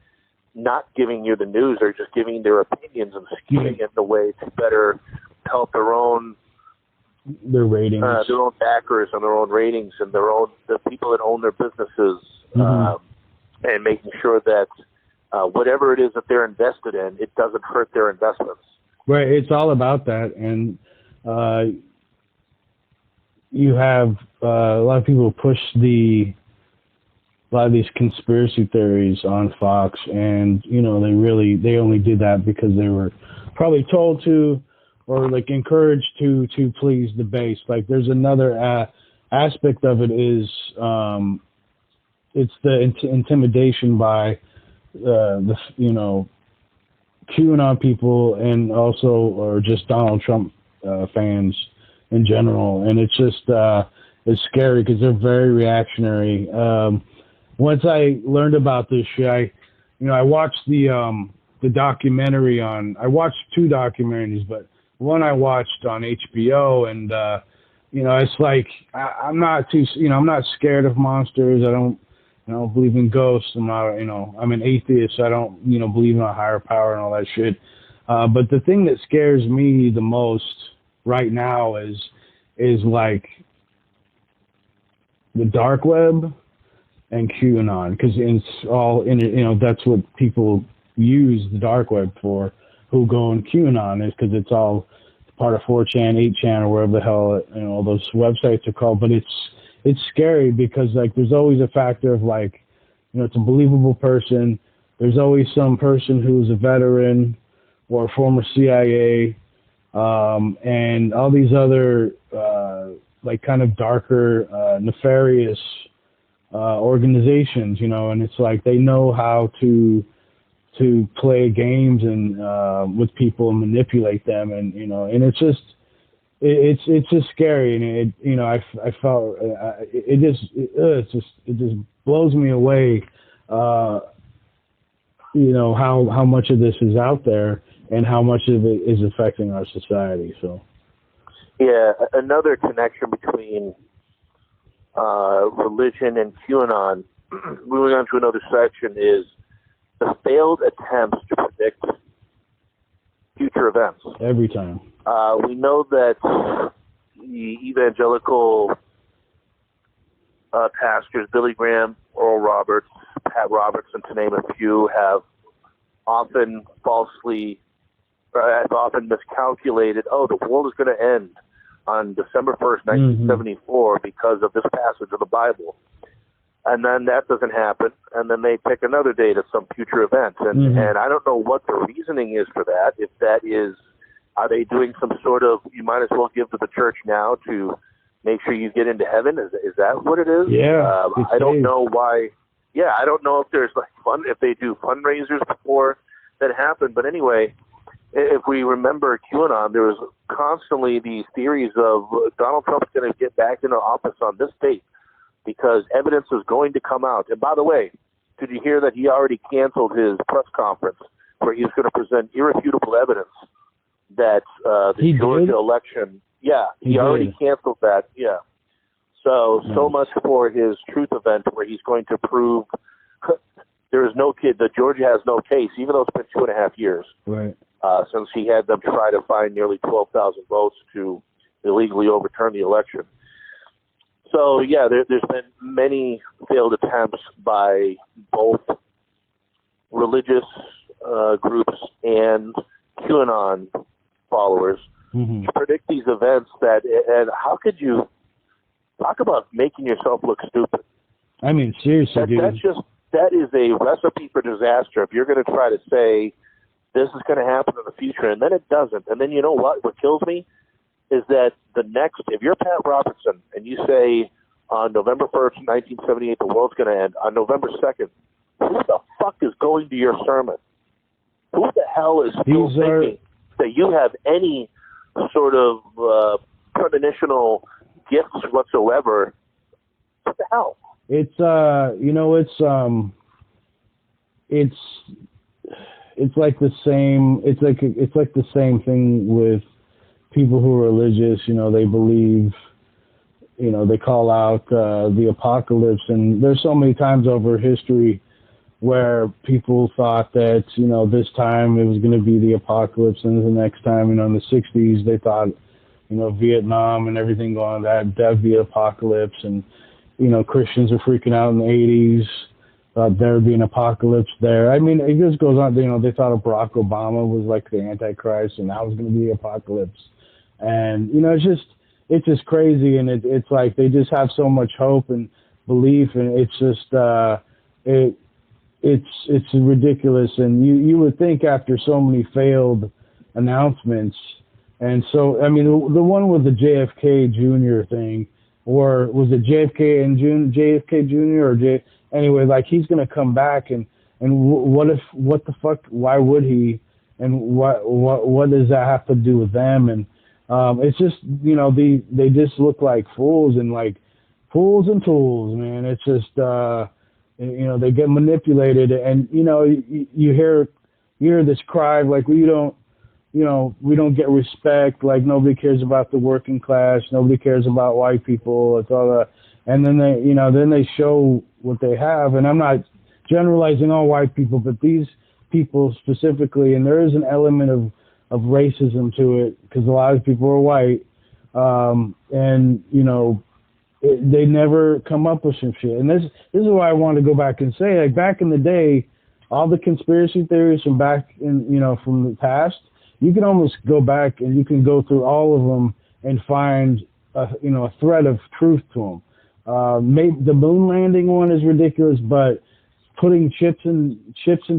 not giving you the news. They're just giving their opinions and skewing it in a way to better help their ratings, their own backers and their own ratings, and the people that own their businesses, and making sure that whatever it is that they're invested in, it doesn't hurt their investments. Right. It's all about that. And you have a lot of people push a lot of these conspiracy theories on Fox, and they only did that because they were probably told to, or like encouraged to please the base. Like there's another aspect of it is it's the intimidation by the QAnon people, and also or just Donald Trump fans in general. And it's just is scary because they're very reactionary. Once I learned about this shit, I watched the documentary I watched two documentaries, but one I watched on HBO, and it's like I'm not scared of monsters. I don't believe in ghosts. I'm an atheist. So I don't believe in a higher power and all that shit. But the thing that scares me the most right now is like the dark web and QAnon, because it's all that's what people use the dark web for, who go on QAnon, is because it's all part of 4chan, 8chan, or wherever the hell all those websites are called. But it's scary because like there's always a factor of like, it's a believable person. There's always some person who's a veteran or a former CIA, and all these other like kind of darker, nefarious organizations, and it's like they know how to play games and with people and manipulate them, and and it's just scary, and I felt it just blows me away, how much of this is out there and how much of it is affecting our society. So yeah, another connection between religion and QAnon, moving on to another section, is the failed attempts to predict future events. Every time. We know that the evangelical pastors, Billy Graham, Oral Roberts, Pat Robertson, to name a few, have often miscalculated, the world is going to end on December 1st, 1974 because of this passage of the Bible. And then that doesn't happen, and then they pick another date of some future event. And I don't know what the reasoning is for that. If that is, are they doing some sort of, you might as well give to the church now to make sure you get into heaven? Is that what it is? Yeah. I don't know why. Yeah, I don't know if there's like if they do fundraisers before that happen. But anyway, if we remember QAnon, there was constantly these theories of Donald Trump's going to get back into office on this date, because evidence is going to come out. And by the way, did you hear that he already canceled his press conference where he was going to present irrefutable evidence that the Georgia election, he already canceled that, So much for his truth event where he's going to prove there is no kid, that Georgia has no case, even though it's been 2.5 years since he had them try to find nearly 12,000 votes to illegally overturn the election. So, yeah, there's been many failed attempts by both religious groups and QAnon followers to predict these events. And how could you talk about making yourself look stupid? I mean, seriously, dude. That is a recipe for disaster. If you're going to try to say this is going to happen in the future, and then it doesn't, and then you know what kills me? Is that if you're Pat Robertson and you say on November 1st, 1978, the world's going to end, on November 2nd, who the fuck is going to your sermon? Who the hell is still thinking that you have any sort of premonitional gifts whatsoever? What the hell? It's like the same. It's like the same thing with people who are religious. They believe. They call out the apocalypse, and there's so many times over history where people thought that this time it was going to be the apocalypse, and the next time, in the 60s, they thought Vietnam and everything going that would be apocalypse, and Christians are freaking out in the 80s. There would be an apocalypse there. I mean, it just goes on. They thought of Barack Obama was like the Antichrist, and that was going to be the apocalypse. And it's just crazy, and it's like they just have so much hope and belief, and it's just it's ridiculous. And you would think after so many failed announcements, and so I mean the one with the JFK Jr. thing. Or was it JFK and JFK Jr. or anyway? Like he's gonna come back, and what the fuck? Why would he? And what does that have to do with them? And it's just they just look like fools, and like fools and tools, man. It's just, they get manipulated, and you hear this cry like we don't get respect, like nobody cares about the working class, nobody cares about white people. It's all that, and then they show what they have, and I'm not generalizing all white people, but these people specifically, and there is an element of racism to it because a lot of people are white, and they never come up with some shit. And this is why I want to go back and say, like, back in the day, all the conspiracy theories from back in, from the past, you can almost go back and you can go through all of them and find a thread of truth to them. Maybe the moon landing one is ridiculous, but putting chips in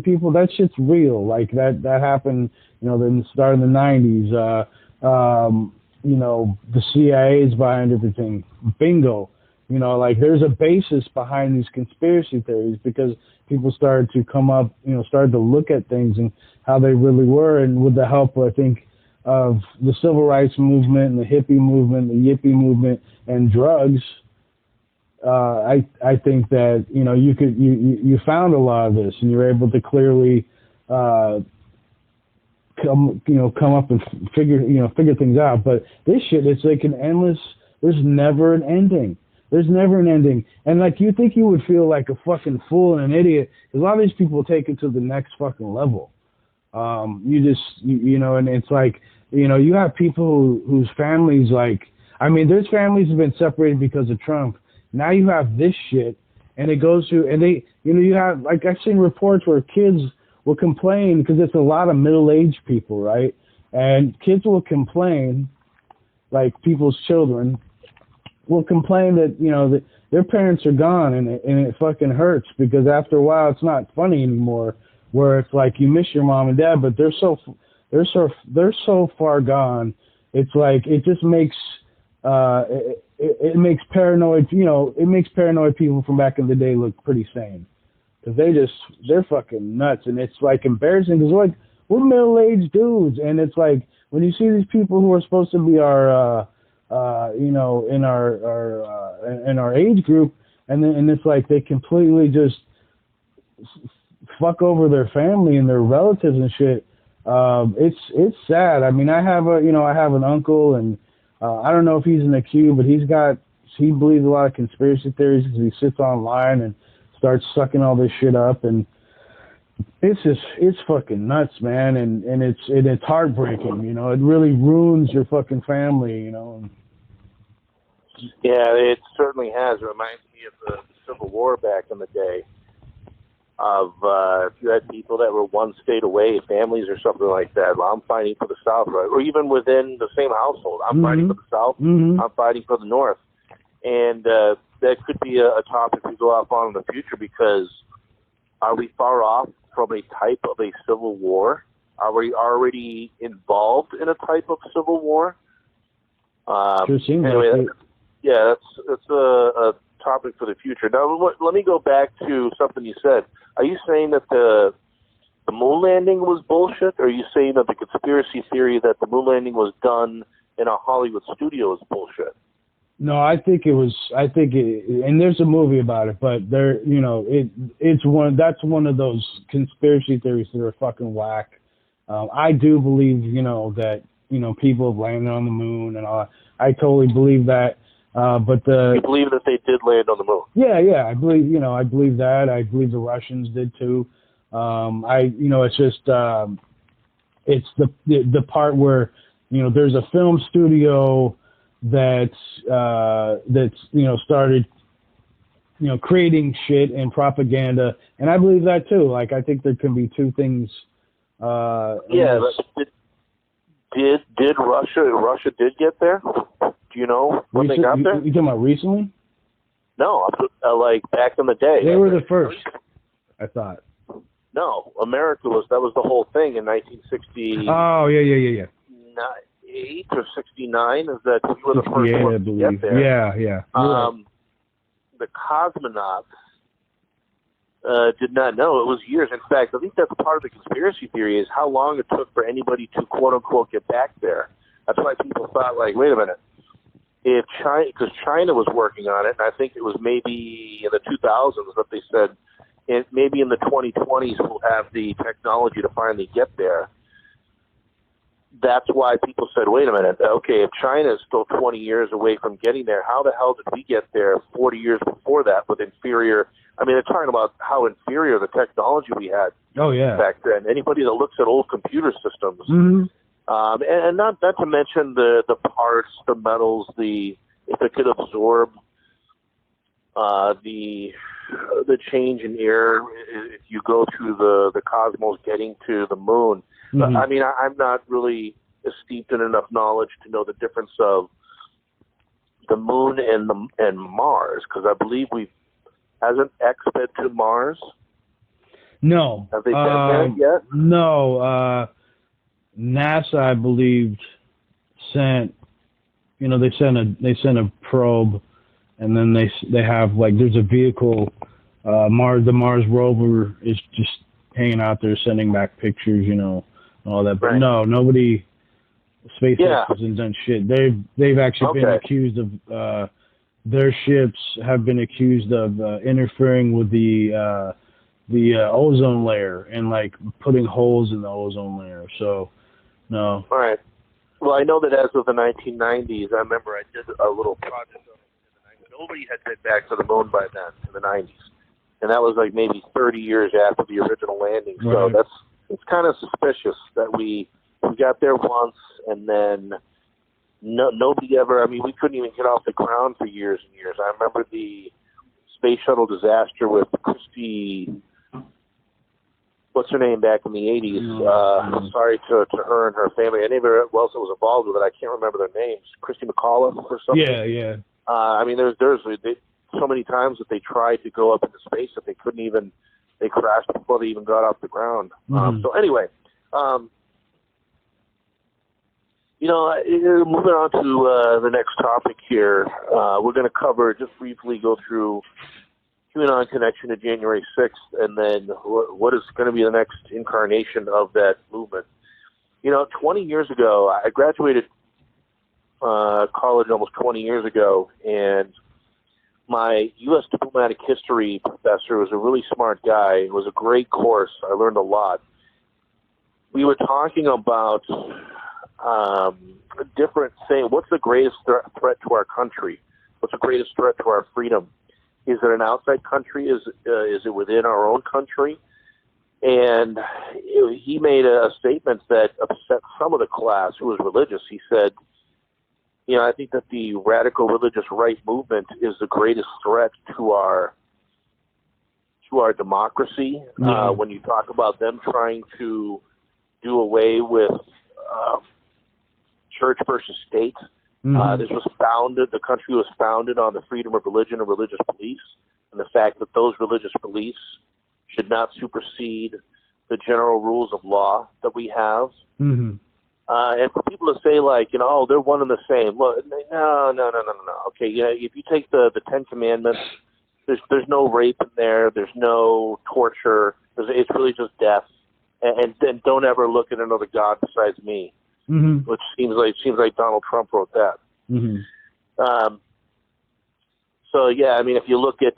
people, that shit's real. Like that happened, in the start of the 90s. The CIA is behind everything. Bingo. Like there's a basis behind these conspiracy theories because people started to come up, started to look at things and how they really were. And with the help, I think, of the civil rights movement and the hippie movement, the yippie movement, and drugs, I think that, you found a lot of this and you're able to clearly, come up and figure things out. But this shit, it's like an endless, there's never an ending. There's never an ending. And like, you think you would feel like a fucking fool and an idiot, because a lot of these people take it to the next fucking level. And it's like, you have people whose families, like, there's families have been separated because of Trump. Now you have this shit, and it goes through, and they, you have, like, I've seen reports where kids will complain, because it's a lot of middle-aged people, right? And kids will complain, like people's children will complain that, that their parents are gone, and it fucking hurts, because after a while it's not funny anymore, where it's like you miss your mom and dad, but they're so far gone. It's like, it just makes, it makes paranoid, it makes paranoid people from back in the day look pretty sane. Because they're fucking nuts. And it's like embarrassing because we're middle-aged dudes. And it's like, when you see these people who are supposed to be our, in our age group, and it's like they completely just fuck over their family and their relatives and shit. It's sad. I have an uncle, and I don't know if he's in the queue, but he believes a lot of conspiracy theories because he sits online and starts sucking all this shit up, and it's fucking nuts, man, and it's heartbreaking, it really ruins your fucking family, Yeah, it certainly has. It reminds me of the Civil War back in the day, of if you had people that were one state away, families or something like that. Well, I'm fighting for the South, right? Or even within the same household, I'm fighting for the South, I'm fighting for the North, and that could be a topic we go off on in the future, because are we far off from a type of a civil war? Are we already involved in a type of civil war? Sure seems anyway, like it. Yeah, that's a topic for the future. Now, let me go back to something you said. Are you saying that the moon landing was bullshit, or are you saying that the conspiracy theory that the moon landing was done in a Hollywood studio is bullshit? No, I think and there's a movie about it, but that's one of those conspiracy theories that are fucking whack. I do believe, that, people have landed on the moon and all that. I totally believe that. But you believe that they did land on the moon? Yeah, I believe that. I believe the Russians did too. It's just, it's the part where, there's a film studio that's started, creating shit and propaganda, and I believe that too. Like, I think there can be two things. Did Russia did get there? Do you know when they got there? You talking about recently? No, like back in the day. They were the first, I thought. No, America was the whole thing in 1960. Oh, yeah. 8 or 69 is that we were the first ones to get there. Yeah. The cosmonauts did not know. It was years. In fact, I think that's part of the conspiracy theory, is how long it took for anybody to, quote unquote, get back there. That's why people thought, like, wait a minute, if China, because China was working on it, and I think it was maybe in the 2000s that they said, maybe in the 2020s we'll have the technology to finally get there. That's why people said, wait a minute, okay, if China is still 20 years away from getting there, how the hell did we get there 40 years before that with inferior? I mean, they're talking about how inferior the technology we had back then. Anybody that looks at old computer systems, and not to mention the parts, the metals, if it could absorb the change in air if you go through the cosmos getting to the moon. But, I mean, I'm not really steeped in enough knowledge to know the difference of the moon and Mars, because I believe hasn't X been to Mars? No. Have they been there yet? No. NASA, I believe, sent. They sent a probe, and then they have there's a vehicle. The Mars rover is just hanging out there, sending back pictures, and all that. But no, nobody. SpaceX hasn't done shit. They've actually been accused of. Their ships have been accused of interfering with the ozone layer and putting holes in the ozone layer. So, no. All right. Well, I know that as of the 1990s, I remember I did a little project on it in the 90s. Nobody had been back to the moon by then in the 90s, and that was maybe 30 years after the original landing. So it's kind of suspicious that we got there once and then. Nobody ever, I mean, we couldn't even get off the ground for years and years. I remember the space shuttle disaster with Christy, what's her name, back in the 80s. Sorry to her and her family. Anybody else that was involved with it, I can't remember their names. Christy McAuliffe or something? Yeah. I mean, there's so many times that they tried to go up into space that they crashed before they even got off the ground. So anyway, moving on to the next topic here, we're going to just briefly go through QAnon connection to January 6th, and then what is going to be the next incarnation of that movement. 20 years ago, I graduated college almost 20 years ago, and my U.S. diplomatic history professor was a really smart guy. It was a great course. I learned a lot. We were talking about different things. What's the greatest threat to our country? What's the greatest threat to our freedom? Is it an outside country? Is it within our own country? And he made a statement that upset some of the class who was religious. He said, I think that the radical religious right movement is the greatest threat to our democracy. When you talk about them trying to do away with church versus state. The country was founded on the freedom of religion and religious beliefs, and the fact that those religious beliefs should not supersede the general rules of law that we have. And for people to say they're one and the same. Well, no. Okay, if you take the Ten Commandments, there's no rape in there. There's no torture. It's really just death. And then don't ever look at another god besides me. Which seems like Donald Trump wrote that. So I mean, if you look at,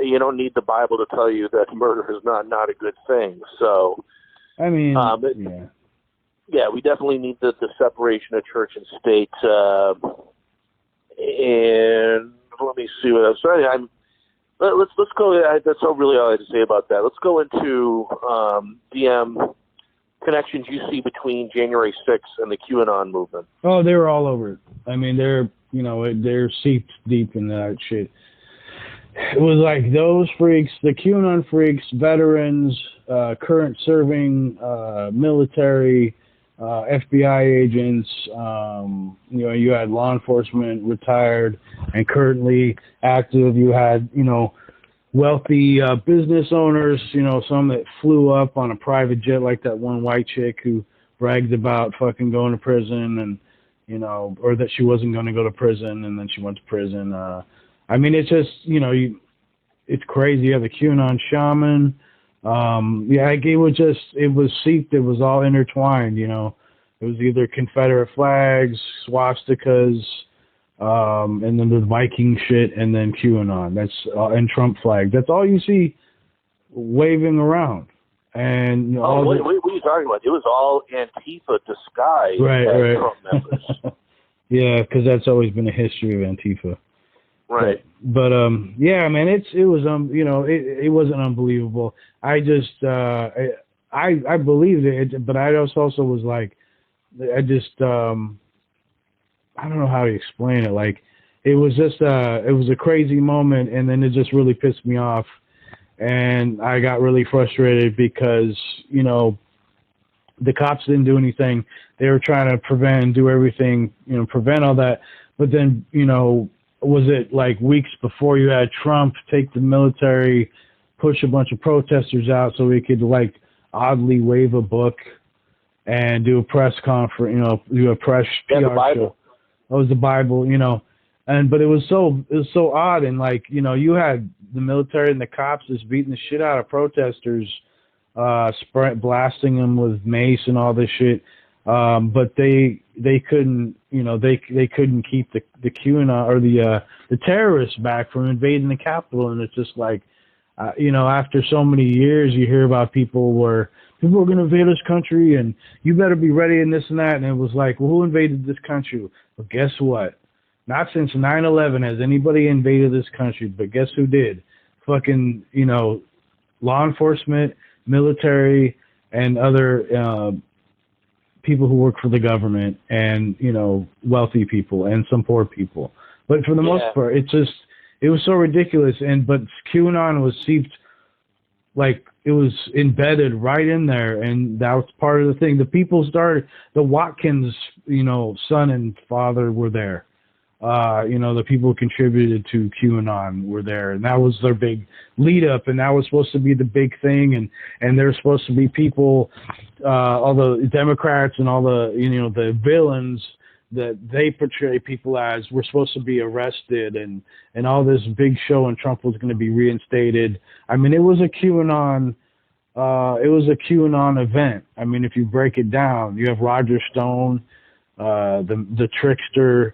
you don't need the Bible to tell you that murder is not a good thing. So, I mean, we definitely need the separation of church and state. And let me see what else. Sorry, let's go. That's really all I had to say about that. Let's go into DM. Connections you see between January 6th and the QAnon movement. Oh, they were all over it. I mean, they're seeped deep in that shit. It was those freaks, the QAnon freaks, veterans, current serving military, FBI agents. You had law enforcement, retired and currently active. You had, wealthy business owners, some that flew up on a private jet, like that one white chick who bragged about fucking going to prison and, or that she wasn't going to go to prison and then she went to prison. I mean, it's just, it's crazy. You have the QAnon shaman. It was seeped. It was all intertwined, It was either Confederate flags, swastikas, and then the Viking shit, and then QAnon. That's and Trump flag. That's all you see waving around. And what are you talking about? It was all Antifa disguised right. Trump members. Yeah, because that's always been a history of Antifa. Right. But yeah, man, it was it wasn't unbelievable. I just I believed it, but I also was like, I just I don't know how to explain it. Like, it was just it was a crazy moment, and then it just really pissed me off, and I got really frustrated because the cops didn't do anything. They were trying to prevent and do everything, prevent all that. But then, was it like weeks before you had Trump take the military, push a bunch of protesters out so he could like oddly wave a book and do a press conference, do a press PR the Bible. show. That was the Bible, but it was so odd. And like, you had the military and the cops just beating the shit out of protesters, blasting them with mace and all this shit. But they couldn't, they couldn't keep the QAnon or the terrorists back from invading the Capitol. And it's just like, after so many years, you hear about people where people are going to invade this country and you better be ready and this and that. And it was like, well, who invaded this country? Well, guess what? Not since 9/11 has anybody invaded this country, but guess who did? Fucking, law enforcement, military, and other people who work for the government, and wealthy people and some poor people. But for the most part, it was so ridiculous. But QAnon was seeped, like it was embedded right in there, and that was part of the thing. The people started. The Watkins, son and father were there. The people who contributed to QAnon were there, and that was their big lead up, and that was supposed to be the big thing, and there's supposed to be people, all the Democrats and all the, the villains that they portray people as were supposed to be arrested, and all this big show, and Trump was going to be reinstated. I mean, it was a QAnon event. I mean, if you break it down, you have Roger Stone, the trickster.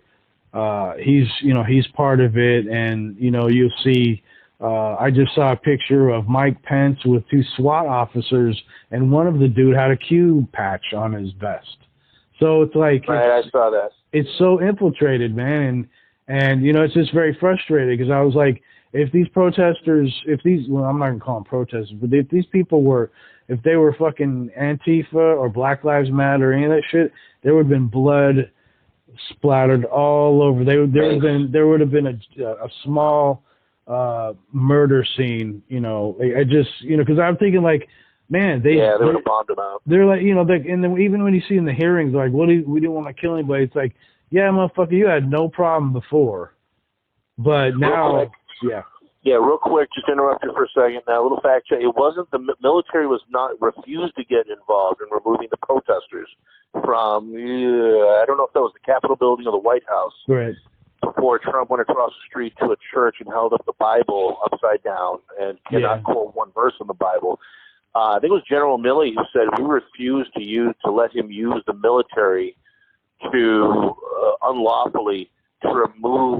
He's part of it, and you'll see. I just saw a picture of Mike Pence with two SWAT officers, and one of the dude had a Q patch on his vest. So it's like, right, I saw that. It's so infiltrated, man, and it's just very frustrating because I was like, if these protesters, I'm not gonna call them protesters, but if these people if they were fucking Antifa or Black Lives Matter or any of that shit, there would have been blood splattered all over. There would have been a small murder scene. I just because I'm thinking like, man, they would have bombed them out. They're like, and then even when you see in the hearings, like, we didn't want to kill anybody. It's like, yeah, motherfucker, you had no problem before, but now, Yeah, real quick, just interrupt you for a second. Now, a little fact check. It wasn't the military refused to get involved in removing the protesters from, I don't know if that was the Capitol building or the White House. Right. Before Trump went across the street to a church and held up the Bible upside down and cannot quote one verse in the Bible. I think it was General Milley who said we refused to let him use the military to unlawfully to remove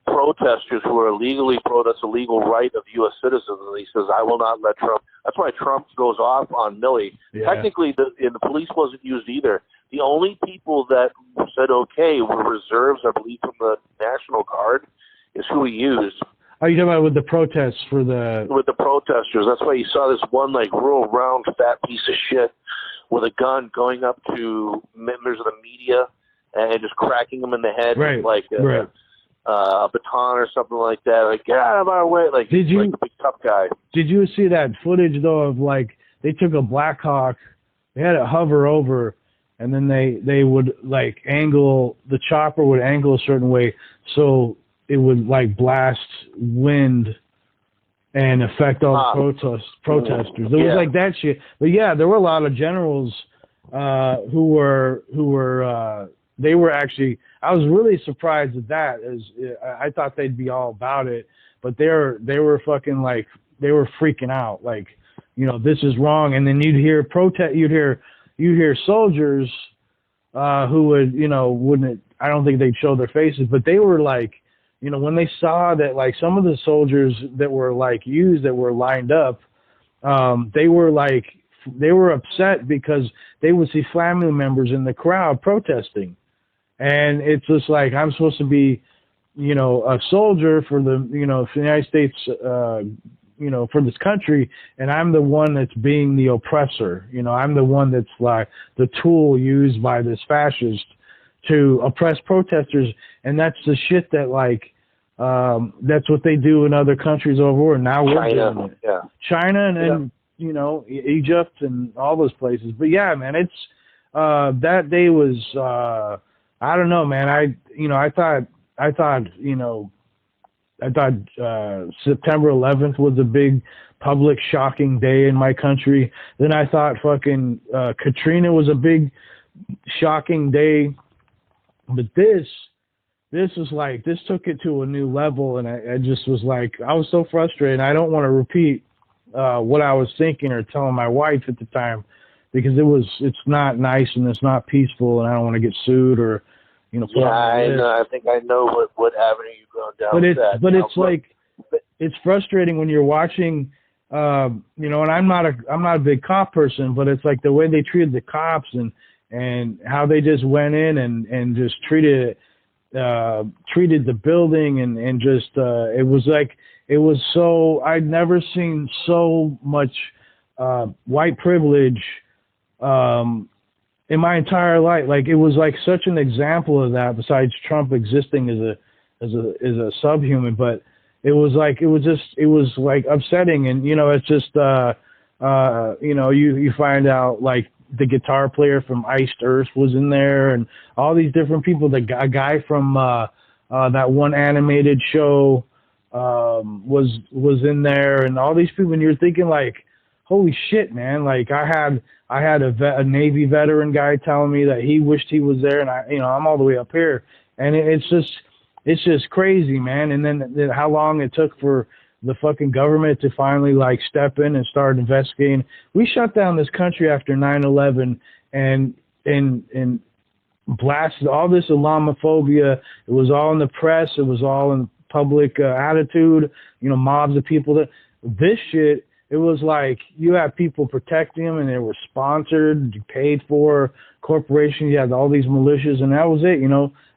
protesters who are illegally that's a legal right of U.S. citizens. And he says, I will not let Trump. That's why Trump goes off on Milley. Yeah. Technically, the police wasn't used either. The only people that said okay were reserves, I believe, from the National Guard is who he used. Are you talking about with the protests with the protesters? That's why you saw this one like real round fat piece of shit with a gun going up to members of the media and just cracking them in the head with like a baton or something like that. Like, get out of our way! Like, like the big tough guy. Did you see that footage though of like they took a Black Hawk, they had it hover over, and then they would like angle the chopper would angle a certain way so it would like blast wind and affect all the protesters. It was like that shit. But yeah, there were a lot of generals who were they were actually. I was really surprised at that. I thought they'd be all about it, but they were fucking like they were freaking out. Like, this is wrong. And then you'd hear soldiers who would, wouldn't, I don't think they'd show their faces, but they were like, when they saw that, like, some of the soldiers that were like used, that were lined up, they were upset because they would see family members in the crowd protesting. And it's just like, I'm supposed to be, a soldier for the, for the United States, for this country, and I'm the one that's being the oppressor. I'm the one that's like the tool used by this fascist to oppress protesters. And that's the shit that, like, that's what they do in other countries over, and now we're doing it. Yeah. China and Egypt and all those places. But yeah, man, it's that day was I don't know, man. I thought September 11th was a big public shocking day in my country. Then I thought fucking Katrina was a big shocking day. But this was like, this took it to a new level, and I just was like, I was so frustrated. I don't want to repeat what I was thinking or telling my wife at the time, because it's not nice and it's not peaceful, and I don't want to get sued or, Yeah, I know. I think I know what avenue you're going down. But it's like, it's frustrating when you're watching, and I'm not a big cop person, but it's like the way they treated the cops and how they just went in and just treated the building and just it was like, it was so, I'd never seen so much white privilege in my entire life. Like, it was like such an example of that, besides Trump existing as a subhuman. But it was like upsetting. And it's just you find out, like, the guitar player from Iced Earth was in there, and all these different people. A guy from that one animated show was in there, and all these people. And you're thinking, like, holy shit, man! Like, I had a Navy veteran guy telling me that he wished he was there, and I'm all the way up here, and it's just crazy, man. And then how long it took for the fucking government to finally, like, step in and start investigating. We shut down this country after 9/11 and blasted all this Islamophobia. It was all in the press. It was all in public attitude. Mobs of people. This shit. It was like you had people protecting them, and they were sponsored, paid for, corporations. You had all these militias, and that was it.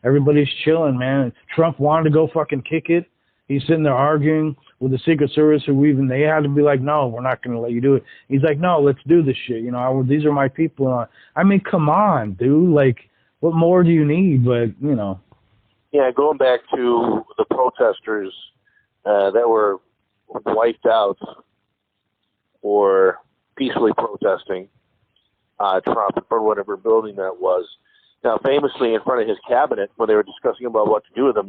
Everybody's chilling, man. Trump wanted to go fucking kick it. He's sitting there arguing with the Secret Service, they had to be like, no, we're not going to let you do it. He's like, no, let's do this shit. These are my people. I mean, come on, dude. Like, what more do you need? But, Yeah, going back to the protesters that were wiped out or peacefully protesting Trump or whatever building that was. Now, famously, in front of his cabinet, when they were discussing about what to do with him,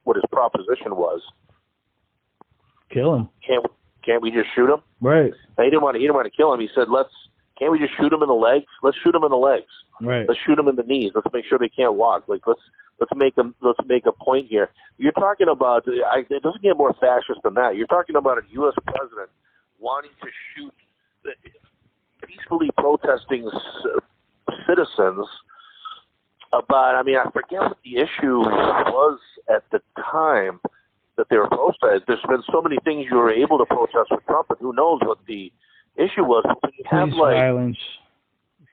what his proposition was. Kill him. Can't we just shoot him? Right. Now, he didn't want to kill him. He said, can't we just shoot him in the legs? Let's shoot him in the legs. Right. Let's shoot him in the knees. Let's make sure they can't walk. Like, let's make a point here. You're talking about, it doesn't get more fascist than that. You're talking about a U.S. president wanting to shoot peacefully protesting citizens about, I forget what the issue was at the time that they were protesting. There's been so many things you were able to protest with Trump, and who knows what the issue was. But you have, police violence,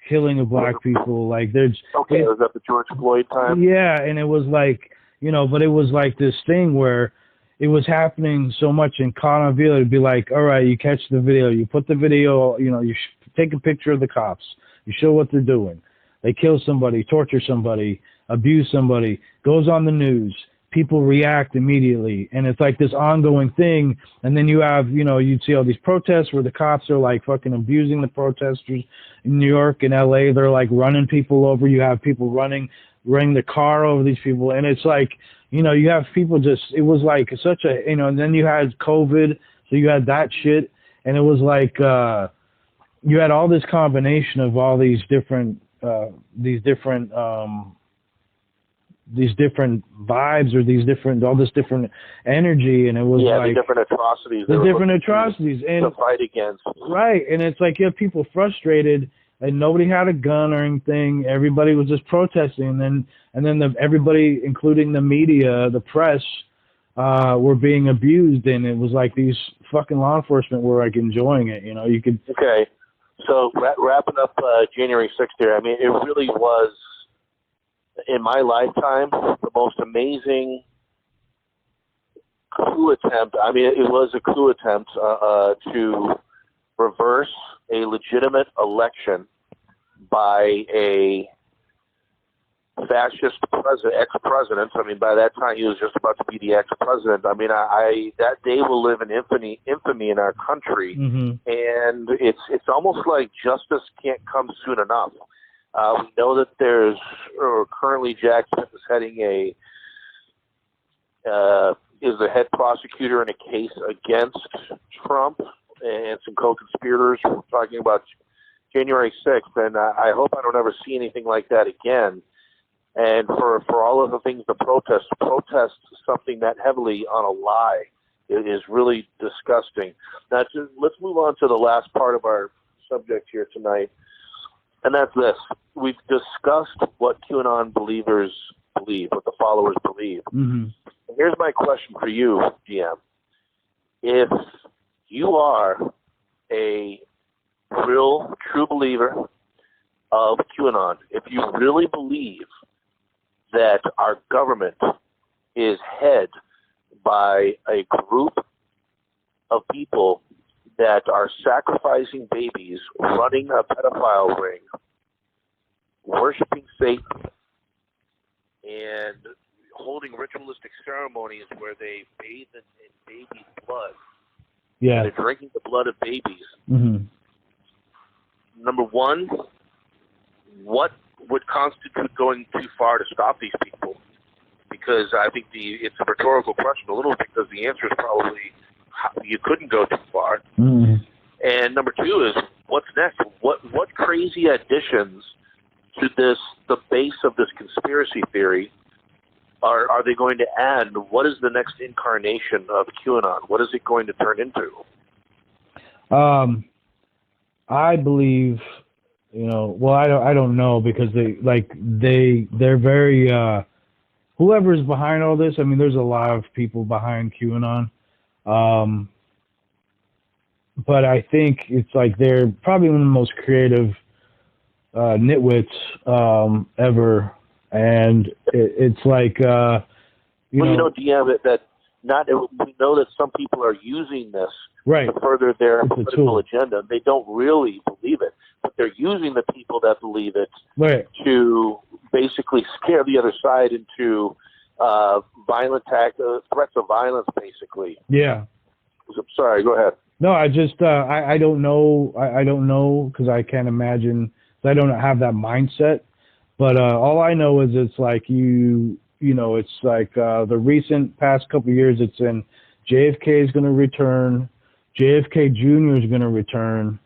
killing of black people, like there's. Okay, was that the George Floyd time? Yeah, and it was like, but it was like this thing where it was happening so much in Qanon. It'd be like, all right, you catch the video, you put the video, you take a picture of the cops, you show what they're doing. They kill somebody, torture somebody, abuse somebody, goes on the news. People react immediately, and it's like this ongoing thing. And then you have, you'd see all these protests where the cops are like fucking abusing the protesters in New York and LA. They're like running people over. You have people running the car over these people, and it's like, you have people just. It was like such a, and then you had COVID, so you had that shit, and it was like you had all this combination of all these different vibes, or all this different energy, and it was like the different atrocities. The different atrocities and to fight against. Right, and it's like you have people frustrated and nobody had a gun or anything. Everybody was just protesting, and then everybody, including the media, the press, were being abused, and it was like these fucking law enforcement were like enjoying it. You know, you could. Okay, so wrapping up January 6th here. I mean, it really was, in my lifetime, the most amazing coup attempt. I mean, it was a coup attempt to reverse a legitimate election by a fascist ex-president. I mean, by that time he was just about to be the ex-president. I mean, that day will live in infamy in our country, and it's almost like justice can't come soon enough. We know that there's currently Jack Smith is heading is the head prosecutor in a case against Trump and some co-conspirators. We're talking about January 6th, and I hope I don't ever see anything like that again. And for all of the things to protest something that heavily on a lie is really disgusting. Now, let's move on to the last part of our subject here tonight, and that's this. We've discussed what QAnon believers believe, what the followers believe. Here's my question for you, GM. If you are a real, true believer of QAnon, if you really believe that our government is head by a group of people that are sacrificing babies, running a pedophile ring, worshiping Satan, and holding ritualistic ceremonies where they bathe in babies' blood. Yeah. They're drinking the blood of babies. Number one, what would constitute going too far to stop these people? Because I think it's a rhetorical question a little, because the answer is probably you couldn't go too far. And number two is, what's next? What crazy additions to the base of this conspiracy theory are they going to add? What is the next incarnation of QAnon? What is it going to turn into? I believe, well, I don't know, because they're very, whoever's behind all this. I mean, there's a lot of people behind QAnon. But I think it's like they're probably one of the most creative nitwits ever. And it's like, DM, we know that some people are using this to further their political agenda. They don't really believe it, but they're using the people that believe it to basically scare the other side into violent threats of violence, basically. Yeah. Sorry, go ahead. No, I just I don't know. I don't know, because I can't imagine. I don't have that mindset. But all I know is it's like it's like the recent past couple of years. It's in JFK is going to return. JFK Jr. is going to return.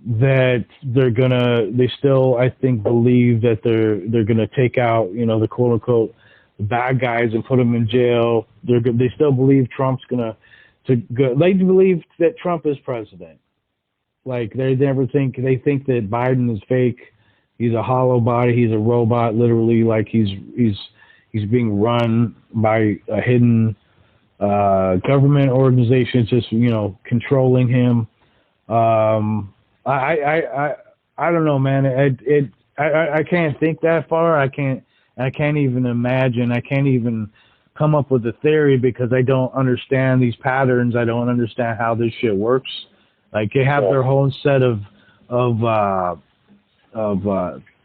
That they still, I think, believe that they're going to take out the quote unquote bad guys and put them in jail. They still believe Trump's going to go. They believe that Trump is president. Like they think that Biden is fake. He's a hollow body. He's a robot, literally. Like he's being run by a hidden government organization, just controlling him. I don't know, man. I can't think that far. I can't even imagine. I can't even come up with a theory, because I don't understand these patterns. I don't understand how this shit works. Like they have their whole set of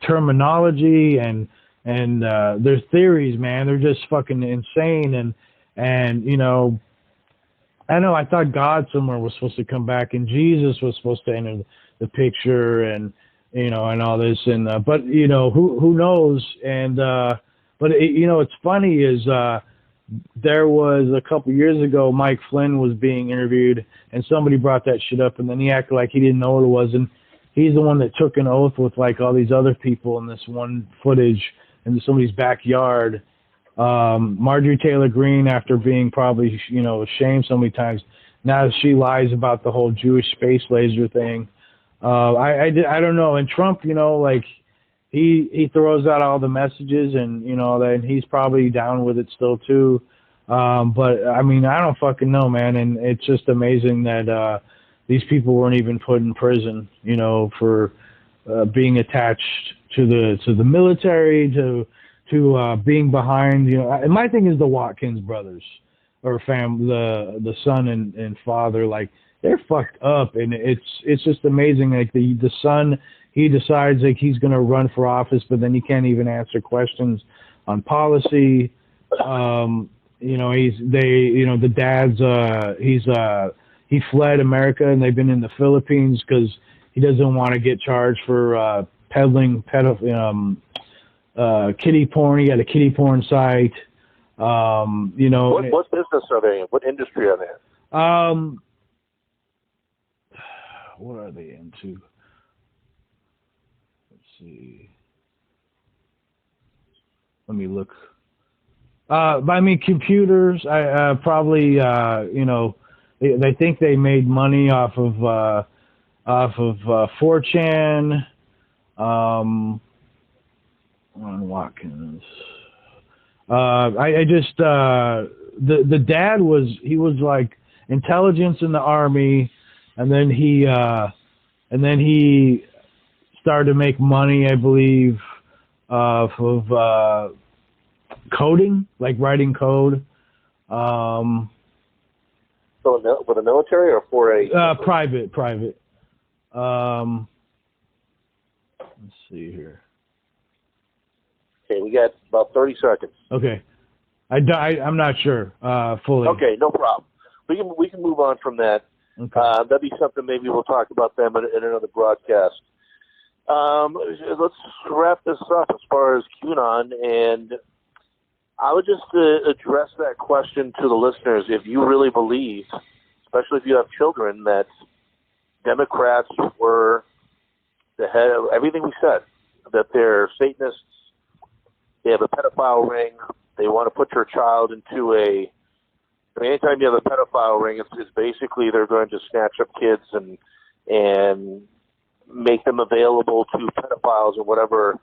terminology and their theories, man. They're just fucking insane. And I know I thought God somewhere was supposed to come back, and Jesus was supposed to enter the picture, and and all this, and but who knows? And but it's funny is there was a couple years ago, Mike Flynn was being interviewed, and somebody brought that shit up, and then he acted like he didn't know what it was, and he's the one that took an oath with like all these other people in this one footage in somebody's backyard. Marjorie Taylor Greene, after being probably ashamed so many times, now she lies about the whole Jewish space laser thing. I don't know. And Trump, like he throws out all the messages, and that he's probably down with it still too. But I mean, I don't fucking know, man. And it's just amazing that these people weren't even put in prison, for being attached to the military, to being behind. And my thing is the Watkins brothers, or the son and father, like they're fucked up, and it's just amazing. Like the son, he decides like he's gonna run for office, but then he can't even answer questions on policy. The dad's he fled America, and they've been in the Philippines because he doesn't want to get charged for peddling kitty porn. He got a kitty porn site. What business are they in? What industry are they in? What are they into? Let's see. Let me look. I mean, computers. I probably they think they made money off of 4chan. On Watkins. I just the dad was like intelligence in the army, and then he started to make money, I believe, off of coding, like writing code. So with the military or for a private. Let's see here. Okay, we got about 30 seconds. Okay, I'm not sure fully. Okay, no problem. We can move on from that. Okay. That'd be something maybe we'll talk about them in another broadcast. Let's wrap this up as far as QAnon, and I would just address that question to the listeners. If you really believe, especially if you have children, that Democrats were the head of everything we said, that they're Satanists, they have a pedophile ring, they want to put your child into anytime you have a pedophile ring, it's basically they're going to snatch up kids and make them available to pedophiles in whatever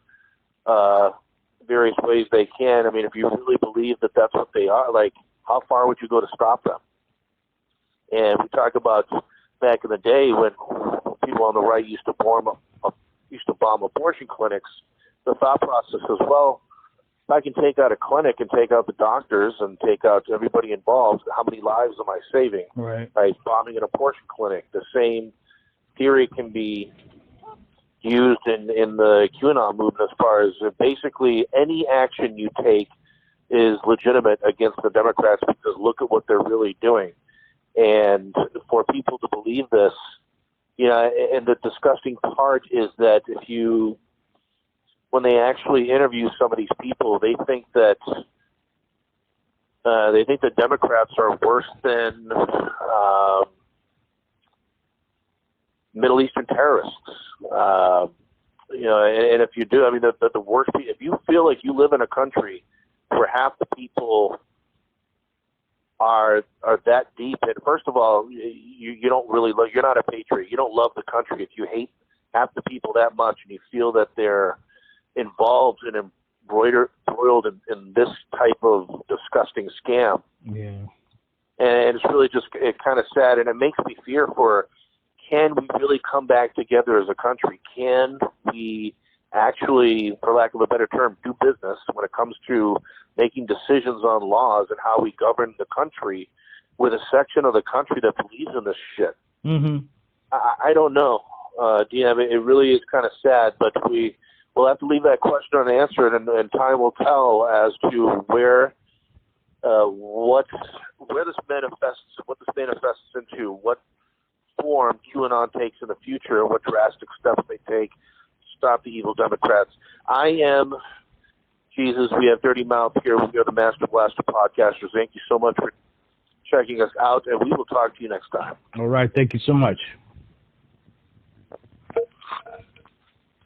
various ways they can. I mean, if you really believe that that's what they are, like, how far would you go to stop them? And we talk about back in the day when people on the right used to bomb abortion clinics. The thought process is, well, if I can take out a clinic and take out the doctors and take out everybody involved, how many lives am I saving? Right. By bombing an abortion clinic. The same theory can be used in the QAnon movement as far as basically any action you take is legitimate against the Democrats because look at what they're really doing. And for people to believe this, and the disgusting part is that when they actually interview some of these people, they think that Democrats are worse than Middle Eastern terrorists. And if you do, I mean, the worst. If you feel like you live in a country where half the people are that deep, and first of all, you don't really love. You're not a patriot. You don't love the country if you hate half the people that much, and you feel that they're involved and embroiled in this type of disgusting scam. Yeah. And it's really just kind of sad, and it makes me fear for, can we really come back together as a country? Can we actually, for lack of a better term, do business when it comes to making decisions on laws and how we govern the country with a section of the country that believes in this shit? Mm-hmm. I don't know. It really is kind of sad, but we'll have to leave that question unanswered, and time will tell as to where this manifests into, what form QAnon takes in the future, and what drastic steps they take to stop the evil Democrats. I am Geeziz. We have Dirty Mouth here. We are the Master Blaster Podcasters. Thank you so much for checking us out, and we will talk to you next time. All right. Thank you so much.